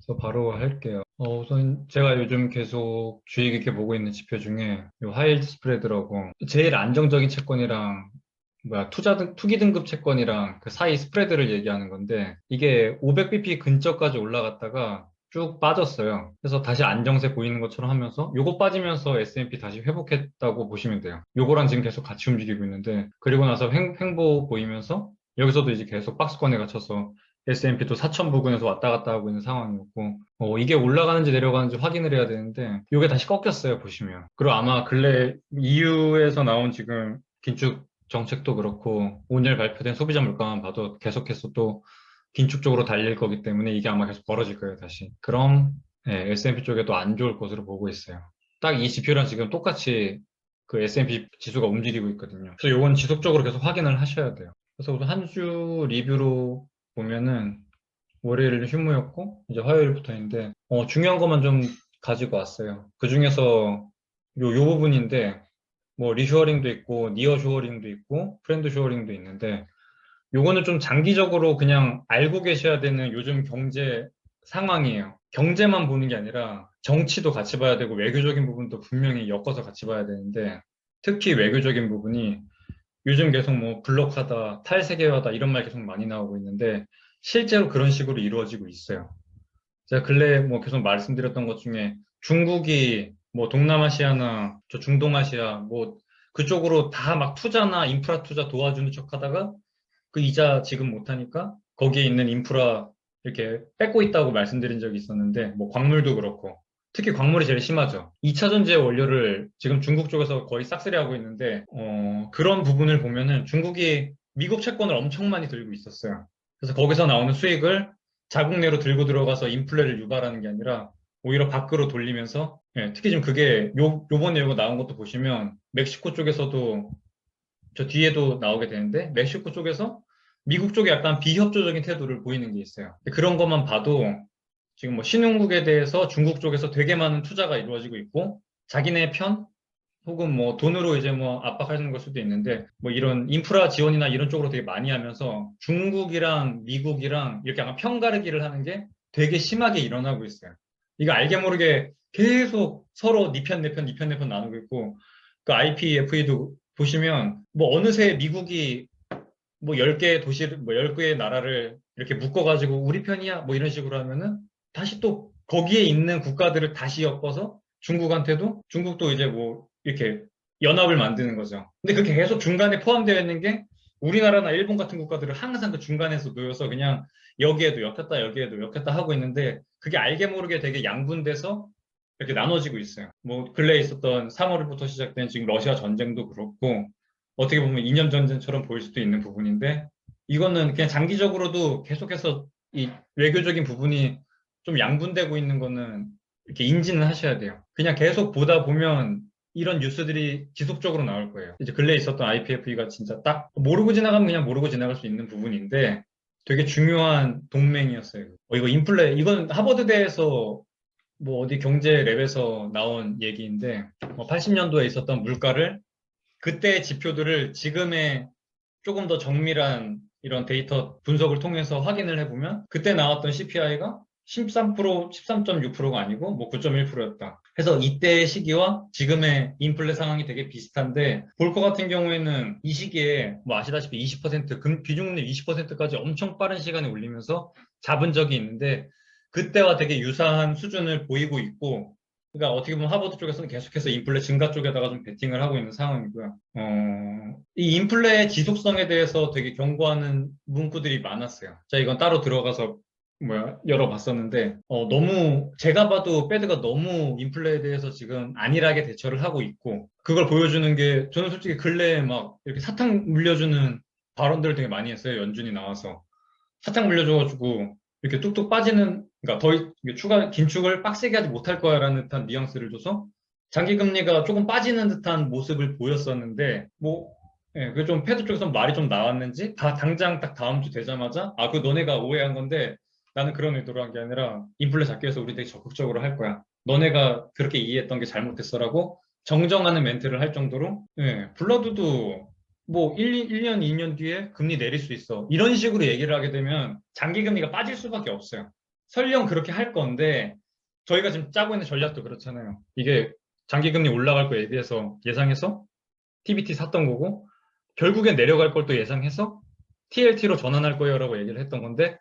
그래서 바로 할게요. 우선 제가 요즘 계속 주의 깊게 보고 있는 지표 중에 요 하이힐드 스프레드라고 제일 안정적인 채권이랑 투기 등급 채권이랑 그 사이 스프레드를 얘기하는 건데 이게 500bp 근처까지 올라갔다가 쭉 빠졌어요. 그래서 다시 안정세 보이는 것처럼 하면서 요거 빠지면서 S&P 다시 회복했다고 보시면 돼요. 요거랑 지금 계속 같이 움직이고 있는데 그리고 나서 횡보 보이면서 여기서도 이제 계속 박스권에 갇혀서 S&P도 4천 부근에서 왔다 갔다 하고 있는 상황이었고 이게 올라가는지 내려가는지 확인을 해야 되는데 이게 다시 꺾였어요 보시면. 그리고 아마 근래 EU에서 나온 지금 긴축 정책도 그렇고 오늘 발표된 소비자 물가만 봐도 계속해서 또 긴축적으로 달릴 거기 때문에 이게 아마 계속 벌어질 거예요 다시. 그럼 S&P 쪽에도 안 좋을 것으로 보고 있어요. 딱 이 지표랑 지금 똑같이 그 S&P 지수가 움직이고 있거든요. 그래서 이건 지속적으로 계속 확인을 하셔야 돼요. 그래서 우선 한 주 리뷰로 보면은 월요일은 휴무였고 이제 화요일부터인데 중요한 것만 좀 가지고 왔어요. 그 중에서 요 부분인데 뭐 리쇼어링도 있고 니어쇼어링도 있고 프렌드 쇼어링도 있는데 요거는 좀 장기적으로 그냥 알고 계셔야 되는 요즘 경제 상황이에요. 경제만 보는 게 아니라 정치도 같이 봐야 되고 외교적인 부분도 분명히 엮어서 같이 봐야 되는데 특히 외교적인 부분이 요즘 계속 뭐 블록하다, 탈세계화다 이런 말 계속 많이 나오고 있는데 실제로 그런 식으로 이루어지고 있어요. 제가 근래 뭐 계속 말씀드렸던 것 중에 중국이 뭐 동남아시아나 저 중동아시아 뭐 그쪽으로 다 막 투자나 인프라 투자 도와주는 척 하다가 그 이자 지금 못하니까 거기에 있는 인프라 이렇게 뺏고 있다고 말씀드린 적이 있었는데 뭐 광물도 그렇고 특히 광물이 제일 심하죠. 2차 전지의 원료를 지금 중국 쪽에서 거의 싹쓸이 하고 있는데 그런 부분을 보면은 중국이 미국 채권을 엄청 많이 들고 있었어요. 그래서 거기서 나오는 수익을 자국 내로 들고 들어가서 인플레를 유발하는 게 아니라 오히려 밖으로 돌리면서 특히 지금 그게 요번에 이거 나온 것도 보시면 멕시코 쪽에서도 저 뒤에도 나오게 되는데 멕시코 쪽에서 미국 쪽에 약간 비협조적인 태도를 보이는 게 있어요. 그런 것만 봐도 지금 뭐 신흥국에 대해서 중국 쪽에서 되게 많은 투자가 이루어지고 있고 자기네 편 혹은 뭐 돈으로 이제 뭐 압박하는 걸 수도 있는데 뭐 이런 인프라 지원이나 이런 쪽으로 되게 많이 하면서 중국이랑 미국이랑 이렇게 약간 편가르기를 하는 게 되게 심하게 일어나고 있어요. 이거 알게 모르게 계속 서로 니 편, 내 편, 니 편, 내 편 나누고 있고 그 IPEFA도 보시면 뭐 어느새 미국이 뭐 10개의 도시를, 뭐 10개의 나라를 이렇게 묶어가지고 우리 편이야 뭐 이런 식으로 하면은 다시 또 거기에 있는 국가들을 다시 엮어서 중국한테도 중국도 이제 뭐 이렇게 연합을 만드는 거죠. 근데 그게 계속 중간에 포함되어 있는 게 우리나라나 일본 같은 국가들을 항상 그 중간에서 놓여서 그냥 여기에도 엮였다 여기에도 엮였다 하고 있는데 그게 알게 모르게 되게 양분돼서 이렇게 나눠지고 있어요. 뭐 근래에 있었던 3월부터 시작된 지금 러시아 전쟁도 그렇고 어떻게 보면 이념 전쟁처럼 보일 수도 있는 부분인데 이거는 그냥 장기적으로도 계속해서 이 외교적인 부분이 좀 양분되고 있는 거는 이렇게 인지는 하셔야 돼요. 그냥 계속 보다 보면 이런 뉴스들이 지속적으로 나올 거예요. 이제 근래에 있었던 IPFE가 진짜 딱 모르고 지나가면 그냥 모르고 지나갈 수 있는 부분인데 되게 중요한 동맹이었어요. 이거 인플레, 이건 하버드대에서 뭐 어디 경제 랩에서 나온 얘기인데 80년도에 있었던 물가를 그때의 지표들을 지금의 조금 더 정밀한 이런 데이터 분석을 통해서 확인을 해보면 그때 나왔던 CPI가 13%, 13.6%가 아니고 뭐 9.1%였다. 그래서 이때의 시기와 지금의 인플레 상황이 되게 비슷한데 볼거 같은 경우에는 이 시기에 뭐 아시다시피 20% 비중률 20%까지 엄청 빠른 시간에 올리면서 잡은 적이 있는데 그때와 되게 유사한 수준을 보이고 있고 그러니까 어떻게 보면 하버드 쪽에서는 계속해서 인플레 증가 쪽에다가 좀 베팅을 하고 있는 상황이고요. 이 인플레의 지속성에 대해서 되게 경고하는 문구들이 많았어요. 자, 이건 따로 들어가서 열어봤었는데 너무 제가 봐도 페드가 너무 인플레에 대해서 지금 안일하게 대처를 하고 있고 그걸 보여주는 게 저는 솔직히 근래에 막 이렇게 사탕 물려주는 발언들을 되게 많이 했어요. 연준이 나와서 사탕 물려줘가지고 이렇게 뚝뚝 빠지는 그러니까 이게 추가 긴축을 빡세게 하지 못할 거야라는 듯한 뉘앙스를 줘서 장기 금리가 조금 빠지는 듯한 모습을 보였었는데 뭐 그게 좀 패드 쪽에서 말이 좀 나왔는지 다 당장 딱 다음 주 되자마자 그 너네가 오해한 건데 나는 그런 의도로 한 게 아니라 인플레 잡기 위해서 우리 되게 적극적으로 할 거야. 너네가 그렇게 이해했던 게 잘못됐어라고 정정하는 멘트를 할 정도로 블러드도 뭐 1년, 2년 뒤에 금리 내릴 수 있어. 이런 식으로 얘기를 하게 되면 장기 금리가 빠질 수밖에 없어요. 설령 그렇게 할 건데 저희가 지금 짜고 있는 전략도 그렇잖아요. 이게 장기금리 올라갈 거 예상해서 TBT 샀던 거고 결국엔 내려갈 걸 또 예상해서 TLT로 전환할 거예요라고 얘기를 했던 건데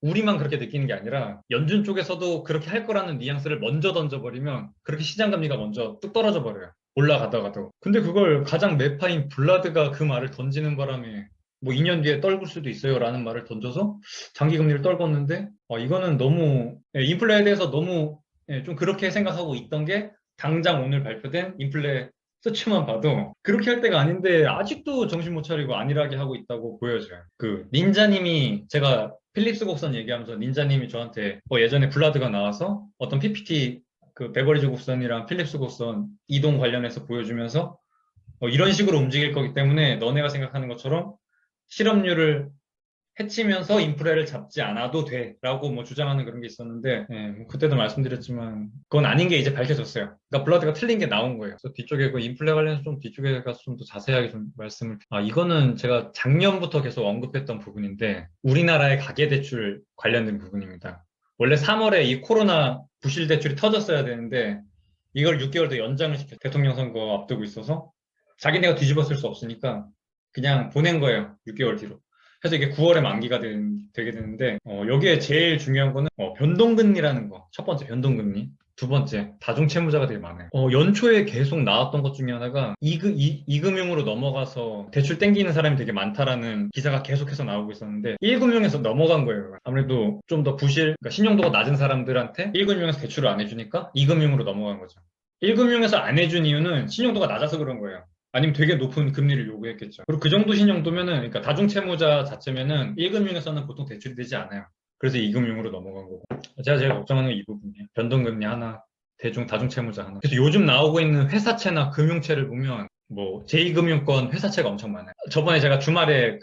우리만 그렇게 느끼는 게 아니라 연준 쪽에서도 그렇게 할 거라는 뉘앙스를 먼저 던져버리면 그렇게 시장 금리가 먼저 뚝 떨어져 버려요. 올라가다가도. 근데 그걸 가장 매파인 블라드가 그 말을 던지는 바람에 뭐 2년 뒤에 떨굴 수도 있어요라는 말을 던져서 장기 금리를 떨궜는데 이거는 너무 인플레에 대해서 너무 좀 그렇게 생각하고 있던 게 당장 오늘 발표된 인플레 수치만 봐도 그렇게 할 때가 아닌데 아직도 정신 못 차리고 안일하게 하고 있다고 보여져요. 그 닌자님이 제가 필립스 곡선 얘기하면서 닌자님이 저한테 예전에 블라드가 나와서 어떤 PPT 그 베버리지 곡선이랑 필립스 곡선 이동 관련해서 보여주면서 이런 식으로 움직일 거기 때문에 너네가 생각하는 것처럼 실업률을 해치면서 인플레를 잡지 않아도 돼라고 뭐 주장하는 그런 게 있었는데 뭐 그때도 말씀드렸지만 그건 아닌 게 이제 밝혀졌어요. 그러니까 블라드가 틀린 게 나온 거예요. 그래서 뒤쪽에 그 인플레 관련해서 좀 뒤쪽에 가서 좀 더 자세하게 좀 말씀을 이거는 제가 작년부터 계속 언급했던 부분인데 우리나라의 가계대출 관련된 부분입니다. 원래 3월에 이 코로나 부실 대출이 터졌어야 되는데 이걸 6개월 더 연장을 시켜 대통령 선거 앞두고 있어서 자기네가 뒤집어 쓸 수 없으니까 그냥 보낸 거예요. 6개월 뒤로. 그래서 이게 9월에 만기가 되게 되는데 여기에 제일 중요한 거는 변동금리라는 거. 첫 번째 변동금리. 두 번째 다중채무자가 되게 많아요. 연초에 계속 나왔던 것 중에 하나가 이금융으로 넘어가서 대출 땡기는 사람이 되게 많다라는 기사가 계속해서 나오고 있었는데 1금융에서 넘어간 거예요. 아무래도 좀 더 그러니까 신용도가 낮은 사람들한테 1금융에서 대출을 안 해주니까 2금융으로 넘어간 거죠. 1금융에서 안 해준 이유는 신용도가 낮아서 그런 거예요. 아니면 되게 높은 금리를 요구했겠죠. 그리고 그 정도 신용도면은, 그러니까 다중채무자 자체면은 1금융에서는 보통 대출이 되지 않아요. 그래서 2금융으로 넘어간 거고. 제가 제일 걱정하는 건 이 부분이에요. 변동금리 하나, 다중채무자 하나. 그래서 요즘 나오고 있는 회사채나 금융채를 보면 뭐 제2금융권 회사채가 엄청 많아요. 저번에 제가 주말에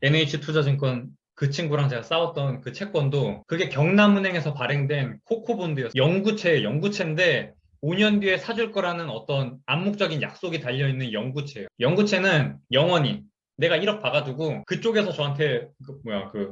NH투자증권 그 친구랑 제가 싸웠던 그 채권도 그게 경남은행에서 발행된 코코본드였어요. 영구채인데 5년 뒤에 사줄 거라는 어떤 암묵적인 약속이 달려있는 영구채예요. 영구채는 영원히 내가 1억 박아두고 그쪽에서 저한테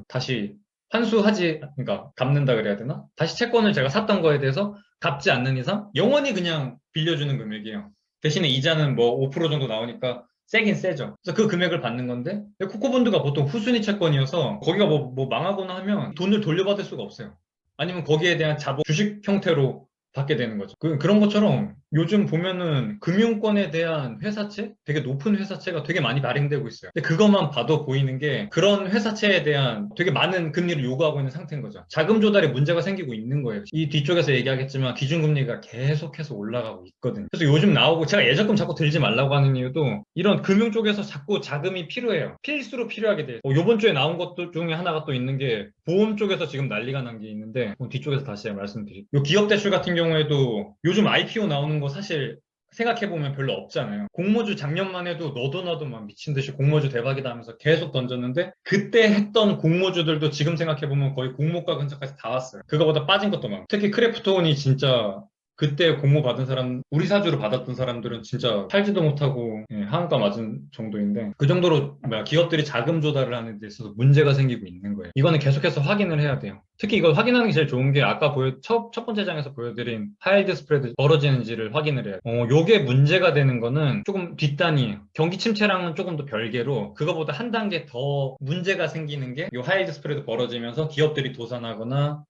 다시 그러니까 갚는다 그래야 되나? 다시 채권을 제가 샀던 거에 대해서 갚지 않는 이상 영원히 그냥 빌려주는 금액이에요. 대신에 이자는 뭐 5% 정도 나오니까 세긴 세죠. 그래서 그 금액을 받는 건데 코코본드가 보통 후순위 채권이어서 거기가 뭐 망하거나 하면 돈을 돌려받을 수가 없어요. 아니면 거기에 대한 자본 주식 형태로 받게 되는 거죠. 그런 것처럼 요즘 보면은 금융권에 대한 회사채, 되게 높은 회사채가 되게 많이 발행되고 있어요. 근데 그것만 봐도 보이는 게 그런 회사채에 대한 되게 많은 금리를 요구하고 있는 상태인 거죠. 자금 조달에 문제가 생기고 있는 거예요. 이 뒤쪽에서 얘기하겠지만 기준금리가 계속해서 올라가고 있거든요. 그래서 요즘 나오고 제가 예적금 자꾸 들지 말라고 하는 이유도 이런 금융 쪽에서 자꾸 자금이 필요해요. 필수로 필요하게 돼요. 요번 주에 나온 것들 중에 하나가 또 있는 게 보험 쪽에서 지금 난리가 난 게 있는데 뒤쪽에서 다시 말씀드릴게요. 기업 대출 같은 경우에도 요즘 IPO 나오는 거 사실 생각해보면 별로 없잖아요. 공모주 작년만 해도 너도 나도 막 미친 듯이 공모주 대박이다 하면서 계속 던졌는데 그때 했던 공모주들도 지금 생각해보면 거의 공모가 근처까지 다 왔어요. 그거보다 빠진 것도 많고 특히 크래프톤이 진짜 그때 공모 받은 사람, 우리 사주로 받았던 사람들은 진짜 팔지도 못하고 하한가 맞은 정도인데 그 정도로 기업들이 자금 조달을 하는 데 있어서 문제가 생기고 있는 거예요. 이거는 계속해서 확인을 해야 돼요. 특히 이걸 확인하는 게 제일 좋은 게 아까 첫 번째 장에서 보여드린 하이드 스프레드 벌어지는지를 확인을 해야 돼요. 요게 문제가 되는 거는 조금 뒷단이에요. 경기 침체랑은 조금 더 별개로 그거보다 한 단계 더 문제가 생기는 게 이 하이드 스프레드 벌어지면서 기업들이 도산하거나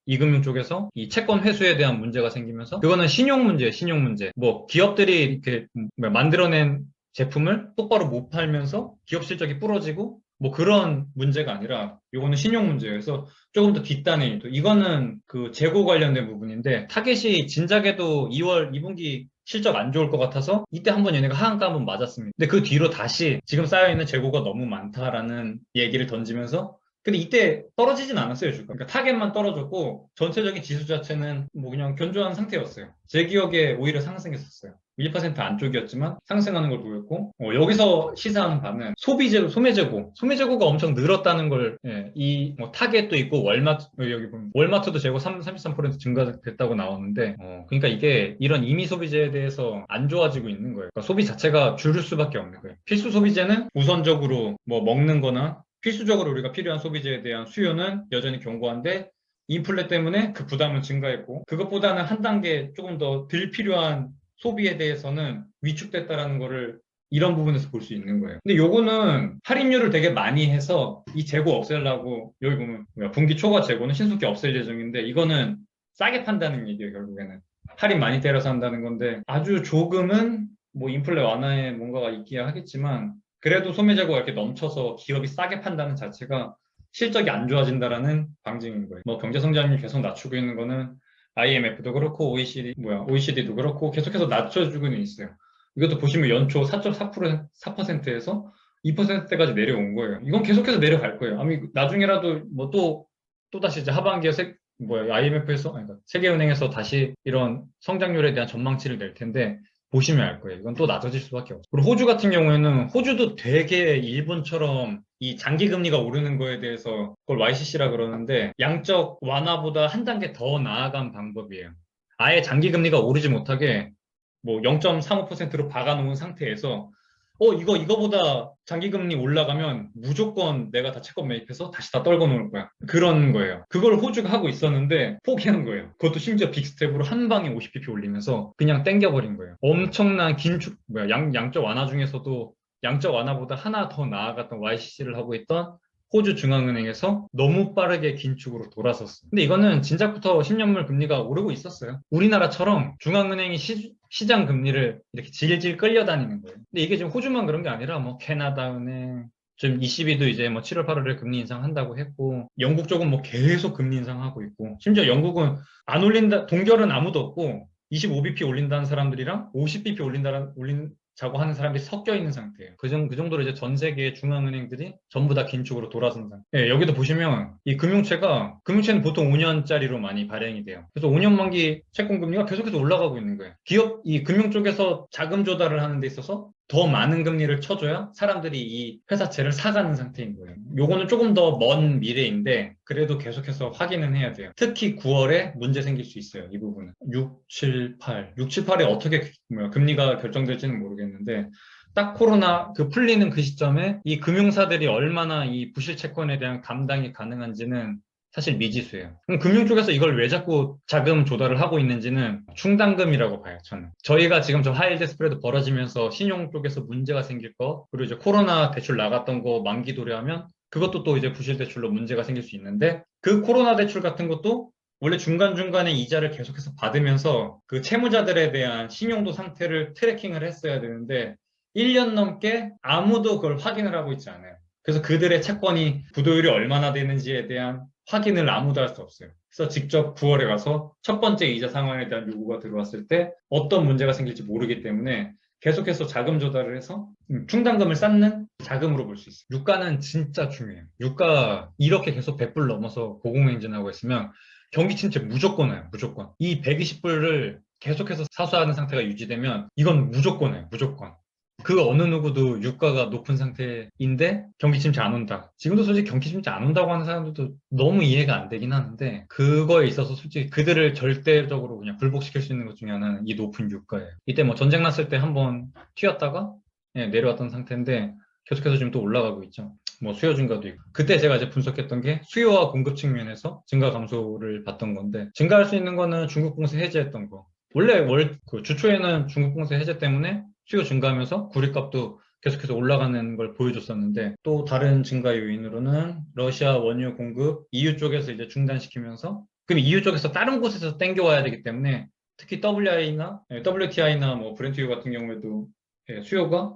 이금융 쪽에서 이 채권 회수에 대한 문제가 생기면서 그거는 신용 문제예요, 신용 문제. 기업들이 이렇게 만들어낸 제품을 똑바로 못 팔면서 기업 실적이 부러지고 그런 문제가 아니라 이거는 신용 문제예요. 그래서 조금 더 뒷단에 이거는 그 재고 관련된 부분인데 타겟이 진작에도 2분기 실적 안 좋을 것 같아서 이때 한번 얘네가 하한가 한번 맞았습니다. 근데 그 뒤로 다시 지금 쌓여있는 재고가 너무 많다라는 얘기를 던지면서 근데 이때 떨어지진 않았어요, 주가. 그러니까 타겟만 떨어졌고 전체적인 지수 자체는 그냥 견조한 상태였어요. 제 기억에 오히려 상승했었어요. 1% 안쪽이었지만 상승하는 걸 보였고 여기서 시사하는 바는 소매재고가 엄청 늘었다는 걸 타겟도 있고 여기 보면 월마트도 재고 33% 증가됐다고 나오는데 그러니까 이게 이런 임의 소비재에 대해서 안 좋아지고 있는 거예요. 그러니까 소비 자체가 줄을 수밖에 없는 거예요. 필수 소비재는 우선적으로 먹는 거나 필수적으로 우리가 필요한 소비재에 대한 수요는 여전히 견고한데 인플레 때문에 그 부담은 증가했고 그것보다는 한 단계 조금 더 덜 필요한 소비에 대해서는 위축됐다라는 거를 이런 부분에서 볼 수 있는 거예요. 근데 요거는 할인율을 되게 많이 해서 이 재고 없애려고 여기 보면 분기 초과 재고는 신속히 없앨 예정인데 이거는 싸게 판다는 얘기예요. 결국에는 할인 많이 때려서 한다는 건데 아주 조금은 뭐 인플레 완화에 뭔가가 있기야 하겠지만 그래도 소매 재고가 이렇게 넘쳐서 기업이 싸게 판다는 자체가 실적이 안 좋아진다라는 방증인 거예요. 뭐 경제 성장률 계속 낮추고 있는 거는 IMF도 그렇고 OECD도 그렇고 계속해서 낮춰주고는 있어요. 이것도 보시면 연초 4.4%, 4%에서 2%대까지 내려온 거예요. 이건 계속해서 내려갈 거예요. 아니, 나중에라도 뭐 또다시 이제 하반기에 IMF에서, 아니, 그러니까 세계은행에서 다시 이런 성장률에 대한 전망치를 낼 텐데, 보시면 알 거예요. 이건 또 낮아질 수밖에 없어요. 그리고 호주 같은 경우에는 호주도 되게 일본처럼 이 장기 금리가 오르는 거에 대해서 그걸 YCC라 그러는데 양적 완화보다 한 단계 더 나아간 방법이에요. 아예 장기 금리가 오르지 못하게 뭐 0.35%로 박아놓은 상태에서 이거보다 장기금리 올라가면 무조건 내가 다 채권 매입해서 다시 다 떨궈 놓을 거야. 그런 거예요. 그걸 호주가 하고 있었는데 포기한 거예요. 그것도 심지어 빅스텝으로 한 방에 50bp 올리면서 그냥 땡겨버린 거예요. 엄청난 양적 완화 중에서도 양적 완화보다 하나 더 나아갔던 YCC를 하고 있던 호주 중앙은행에서 너무 빠르게 긴축으로 돌아섰어요. 근데 이거는 진작부터 10년물 금리가 오르고 있었어요. 우리나라처럼 중앙은행이 시장 금리를 이렇게 질질 끌려다니는 거예요. 근데 이게 지금 호주만 그런 게 아니라 뭐 캐나다 은행, 지금 ECB도 이제 뭐 7월, 8월에 금리 인상한다고 했고, 영국 쪽은 뭐 계속 금리 인상하고 있고, 심지어 영국은 안 올린다, 동결은 아무도 없고, 25bp 올린다는 사람들이랑 50bp 올린자고 하는 사람들이 섞여 있는 상태예요. 그 정도로 이제 전 세계의 중앙은행들이 전부 다 긴축으로 돌아선 상태. 예, 여기도 보시면 이 금융채는 보통 5년짜리로 많이 발행이 돼요. 그래서 5년 만기 채권 금리가 계속해서 올라가고 있는 거예요. 이 금융 쪽에서 자금 조달을 하는 데 있어서 더 많은 금리를 쳐줘야 사람들이 이 회사채를 사가는 상태인 거예요. 요거는 조금 더 먼 미래인데 그래도 계속해서 확인은 해야 돼요. 특히 9월에 문제 생길 수 있어요. 이 부분은. 6, 7, 8에 어떻게 금리가 결정될지는 모르겠는데 딱 코로나 풀리는 그 시점에 이 금융사들이 얼마나 이 부실 채권에 대한 감당이 가능한지는 사실 미지수예요. 그럼 금융 쪽에서 이걸 왜 자꾸 자금 조달을 하고 있는지는 충당금이라고 봐요, 저는. 저희가 지금 저 하이힐드 스프레드 벌어지면서 신용 쪽에서 문제가 생길 거, 그리고 이제 코로나 대출 나갔던 거 만기 도래하면 그것도 또 이제 부실 대출로 문제가 생길 수 있는데 그 코로나 대출 같은 것도 원래 중간중간에 이자를 계속해서 받으면서 그 채무자들에 대한 신용도 상태를 트래킹을 했어야 되는데 1년 넘게 아무도 그걸 확인을 하고 있지 않아요. 그래서 그들의 채권이 부도율이 얼마나 되는지에 대한 확인을 아무도 할 수 없어요. 그래서 직접 9월에 가서 첫 번째 이자 상환에 대한 요구가 들어왔을 때 어떤 문제가 생길지 모르기 때문에 계속해서 자금 조달을 해서 충당금을 쌓는 자금으로 볼 수 있어요. 유가는 진짜 중요해요. 유가 이렇게 계속 100불 넘어서 고공행진하고 있으면 경기 침체 무조건 와요. 무조건. 이 120불을 계속해서 사수하는 상태가 유지되면 이건 무조건 해요. 무조건. 그 어느 누구도 유가가 높은 상태인데 경기 침체 안 온다. 지금도 솔직히 경기 침체 안 온다고 하는 사람들도 너무 이해가 안 되긴 하는데 그거에 있어서 솔직히 그들을 절대적으로 그냥 굴복시킬 수 있는 것 중에 하나는 이 높은 유가예요. 이때 뭐 전쟁 났을 때 한번 튀었다가 내려왔던 상태인데 계속해서 지금 또 올라가고 있죠. 뭐 수요 증가도 있고. 그때 제가 이제 분석했던 게 수요와 공급 측면에서 증가 감소를 봤던 건데 증가할 수 있는 거는 중국 봉쇄 해제했던 거. 원래 그 주초에는 중국 봉쇄 해제 때문에 수요 증가하면서 구리값도 계속해서 올라가는 걸 보여줬었는데 또 다른 증가 요인으로는 러시아 원유 공급 EU 쪽에서 이제 중단시키면서 그럼 EU 쪽에서 다른 곳에서 땡겨와야 되기 때문에 특히 WTI나 뭐 브렌트유 같은 경우에도 수요가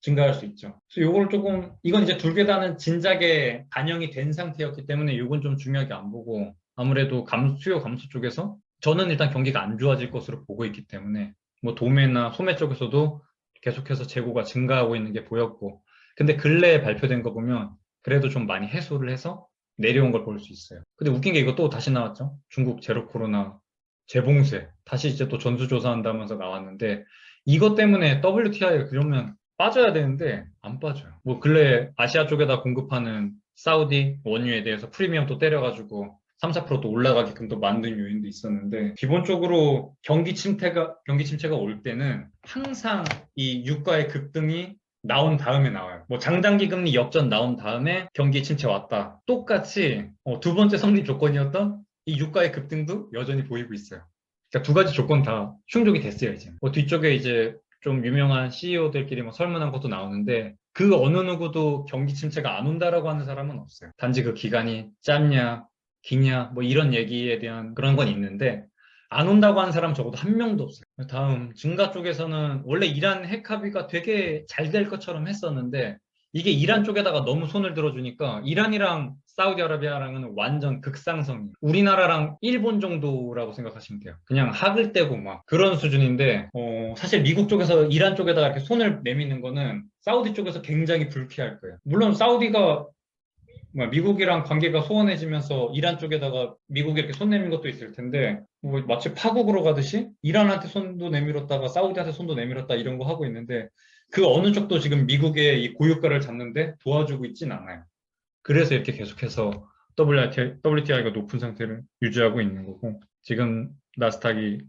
증가할 수 있죠. 그래서 요걸 이건 이제 둘 개 다는 진작에 반영이 된 상태였기 때문에 요건 좀 중요하게 안 보고 아무래도 수요 감소 쪽에서 저는 일단 경기가 안 좋아질 것으로 보고 있기 때문에 뭐 도매나 소매 쪽에서도 계속해서 재고가 증가하고 있는 게 보였고 근데 근래에 발표된 거 보면 그래도 좀 많이 해소를 해서 내려온 걸 볼 수 있어요. 근데 웃긴 게 이거 또 다시 나왔죠. 중국 제로 코로나 재봉쇄 다시 이제 또 전수조사한다면서 나왔는데 이것 때문에 WTI가 그러면 빠져야 되는데 안 빠져요. 뭐 근래 아시아 쪽에다 공급하는 사우디 원유에 대해서 프리미엄 또 때려가지고 3, 4%또 올라가게끔 또 만든 요인도 있었는데 기본적으로 경기 침체가 올 때는 항상 이 유가의 급등이 나온 다음에 나와요. 뭐 장단기 금리 역전 나온 다음에 경기 침체 왔다. 똑같이 두 번째 성립 조건이었던 이 유가의 급등도 여전히 보이고 있어요. 그러니까 두 가지 조건 다 충족이 됐어요, 이제. 뒤쪽에 이제 좀 유명한 CEO들끼리 뭐 설문한 것도 나오는데 그 어느 누구도 경기 침체가 안 온다라고 하는 사람은 없어요. 단지 그 기간이 짧냐, 기냐, 뭐 이런 얘기에 대한 그런 건 있는데 안 온다고 하는 사람 적어도 한 명도 없어요. 다음 증가 쪽에서는 원래 이란 핵 합의가 되게 잘 될 것처럼 했었는데 이게 이란 쪽에다가 너무 손을 들어주니까 이란이랑 사우디아라비아랑은 완전 극상성이 우리나라랑 일본 정도라고 생각하시면 돼요. 그냥 학을 떼고 막 그런 수준인데 사실 미국 쪽에서 이란 쪽에다가 이렇게 손을 내미는 거는 사우디 쪽에서 굉장히 불쾌할 거예요. 물론 사우디가 미국이랑 관계가 소원해지면서 이란 쪽에다가 미국이 이렇게 손 내민 것도 있을 텐데 뭐 마치 파국으로 가듯이 이란한테 손도 내밀었다가 사우디한테 손도 내밀었다 이런 거 하고 있는데 그 어느 쪽도 지금 미국의 이 고유가를 잡는데 도와주고 있진 않아요. 그래서 이렇게 계속해서 WTI가 높은 상태를 유지하고 있는 거고 지금 나스닥이